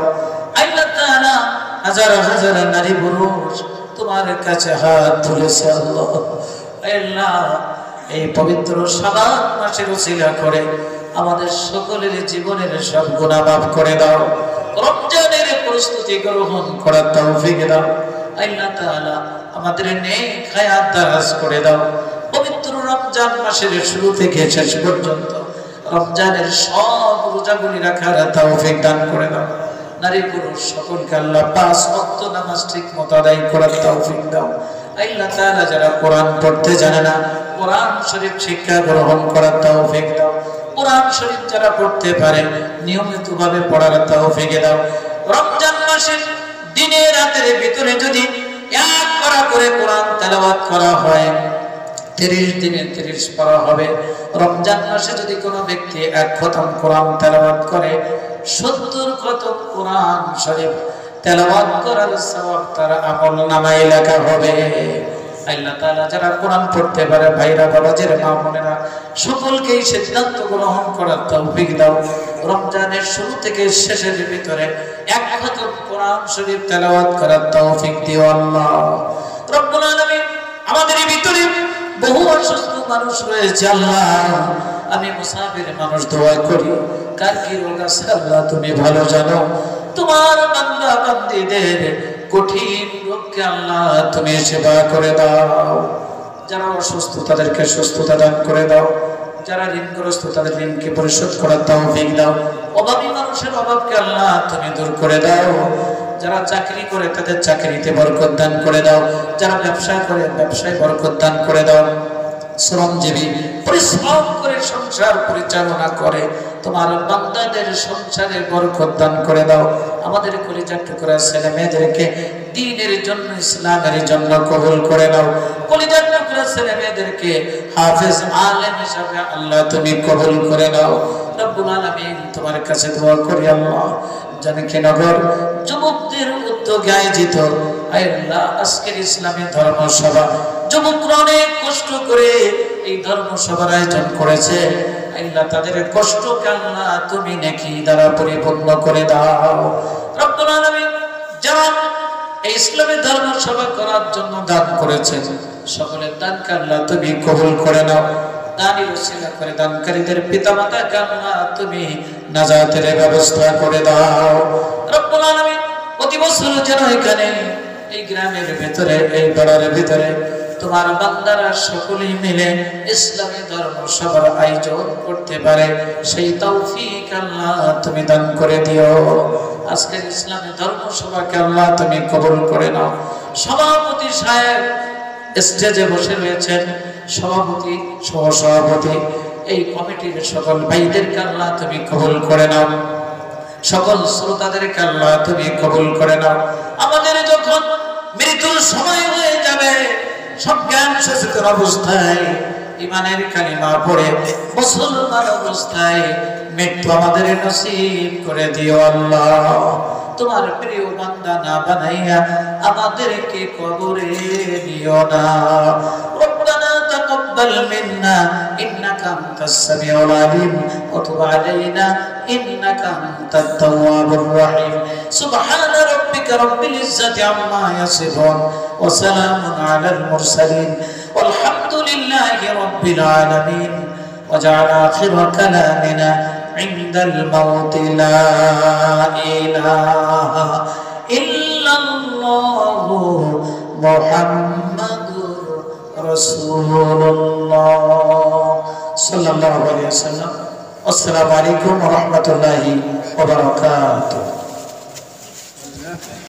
আল্লাহ তাআলা হাজার হাজার নারী পুরুষ তোমার কাছে হাত তুলেছে। আল্লাহ আল্লাহ এই পবিত্র শাবান মাসের ওসিলা করে আমাদের সকলের জীবনের সব গুনাহ মাফ করে দাও। রমজানের প্রস্তুতি গ্রহণ করার তৌফিক দাও। আল্লাহ তাআলা আমাদের নেক হায়াত দারাজ করে দাও। পবিত্র রমজান মাসের শুরু থেকে শেষ পর্যন্ত রমজানের সব রোজাগুলি রাখার তৌফিক দান করে দাও। নারী পুরুষ সকলকে আল্লাহ 5 ওয়াক্ত নামাজ ঠিকমতো আদায় করার তৌফিক দাও। আল্লাহ তাআলা যারা কোরআন পড়তে জানে না কোরআন শরীফ শিক্ষা গ্রহণ করার তৌফিক দাও। কোরআন শরীফ যারা পড়তে পারে নিয়মিতভাবে পড়ার তৌফিক দাও। রমজান মাসে দিনে রাতের ভিতরে যদি এক পারা করে কোরআন তেলাওয়াত করা হয় 30 দিনে 30 পারা হবে। রমজান মাসে যদি কোনো ব্যক্তি এক খতম কোরআন তেলাওয়াত করে 70 খতম কোরআন শরীফ তেলাওয়াত করার সওয়াব তার আমলনামায় লেখা হবে। আল্লাহ তাআলা যারা কোরআন পড়তে পারে ভাইরা বাবাজিরা মা বোনেরা সকলকেই সিদ্ধান্ত গ্রহণ করার তৌফিক দাও। রমজানের শুরু থেকে শেষের ভিতরে এক খতম কোরআন শরীফ তেলাওয়াত করার তৌফিক দিও আল্লাহ রব্বুল আলামিন। আমাদের ভিতরে বহু অসুস্থ মানুষ রয়েছে আল্লাহ, আমি মুসাফির মানুষ দোয়া করি কার কি রোগ আছে আল্লাহ তুমি ভালো জানো। তোমার বান্দা বান্দীদের কঠিন রোগকে আল্লাহ তুমি সেবা করে দাও। যারা অসুস্থ তাদেরকে সুস্থতা দান করে দাও, যারা ঋণগ্রস্ত তাদের ঋণকে পরিশোধ করার তৌফিক দাও। অভাবী মানুষের অভাবকে আল্লাহ তুমি দূর করে দাও। যারা চাকরি করে তাদের চাকরিতে বরকত দান করে দাও, যারা ব্যবসা করে ব্যবসায় বরকত দান করে দাও। শ্রমজীবী পরিশ্রম করে সংসার পরিচালনা করে তোমার বান্দাদের সংসারে বরকত দান করে দাও। আমাদের কলিজার টুকরা ছেলে মেয়েদেরকে দ্বীনের জন্য ইসলামের জন্য কবুল করে নাও। কলিজার টুকরা ছেলে মেয়েদেরকে হাফেজ আলেম হিসাবে আল্লাহ তুমি কবুল করে নাও রব্বুল আলামিন। তোমার কাছে দোয়া করি আল্লাহ জানকীনগর যুবকদের উদ্যোগে আয়োজিত আল্লাহ আজকের ইসলামী ধর্মসভা যুবকরা অনেক কষ্ট করে এই ধর্মসভার আয়োজন করেছে আল্লাহ তাদের কষ্টকে আল্লাহ তুমি নেকি দ্বারা পরিপূর্ণ করে দাও রব্বুল আলামিন। যারা এই ইসলামী ধর্মসভা করার জন্য দান করেছেন সকলের দানকে আল্লাহ তুমি কবুল করে নাও। দানি ওসিলা করে দানকারীদের পিতামাতাকে আল্লাহ তুমি নাজাতের ব্যবস্থা করে দাও রব্বুল আলামিন। প্রতি বছর যেন এখানে এই গ্রামের ভিতরে এই পাড়ার ভিতরে তোমার বান্দারা সকলেই মিলে ইসলামী ধর্মসভার আয়োজন করতে পারে সেই তৌফিক আল্লাহ তুমি দান করে দিও। আজকের ইসলামী ধর্মসভাকে আল্লাহ তুমি কবুল করে নাও। সভাপতি সাহেব স্টেজে বসে রয়েছেন, সভাপতি সহসভাপতি এই কমিটির সকল ভাইদেরকে আল্লাহ তুমি কবুল করে নাও। সকল শ্রোতাদেরকে আল্লাহ তুমি কবুল করে নাও। আমাদের যখন মৃত্যুর সময় হয়ে যাবে সজ্ঞান সচেতন অবস্থায় ইমানের কালিমা পড়ে মুসলমান অবস্থায় মৃত্যু আমাদের নসিব করে দিও আল্লাহ। তোমার প্রিয় বান্দা না বানাইয়া আমাদেরকে কবরে দিও না। রব্বানা তাকাব্বাল মিন্না ইন্নাকা আনতাস সামিউল আলিম ওয়া তুব আলাইনা ইন্নাকা আনতাত তাওয়াবুর রহিম। সুবহানা রাব্বিকা রাব্বিল ইজ্জাতি আম্মা ইয়াসিফুন ওয়া সালামুন আলাল মুরসালিন ওয়ালহামদুলিল্লাহি রাব্বিল আলামিন। وجعل آخر كلامنا عند الموت لا إله إلا الله محمد رسول الله صلى الله عليه وسلم. السلام عليكم ورحمة الله وبركاته.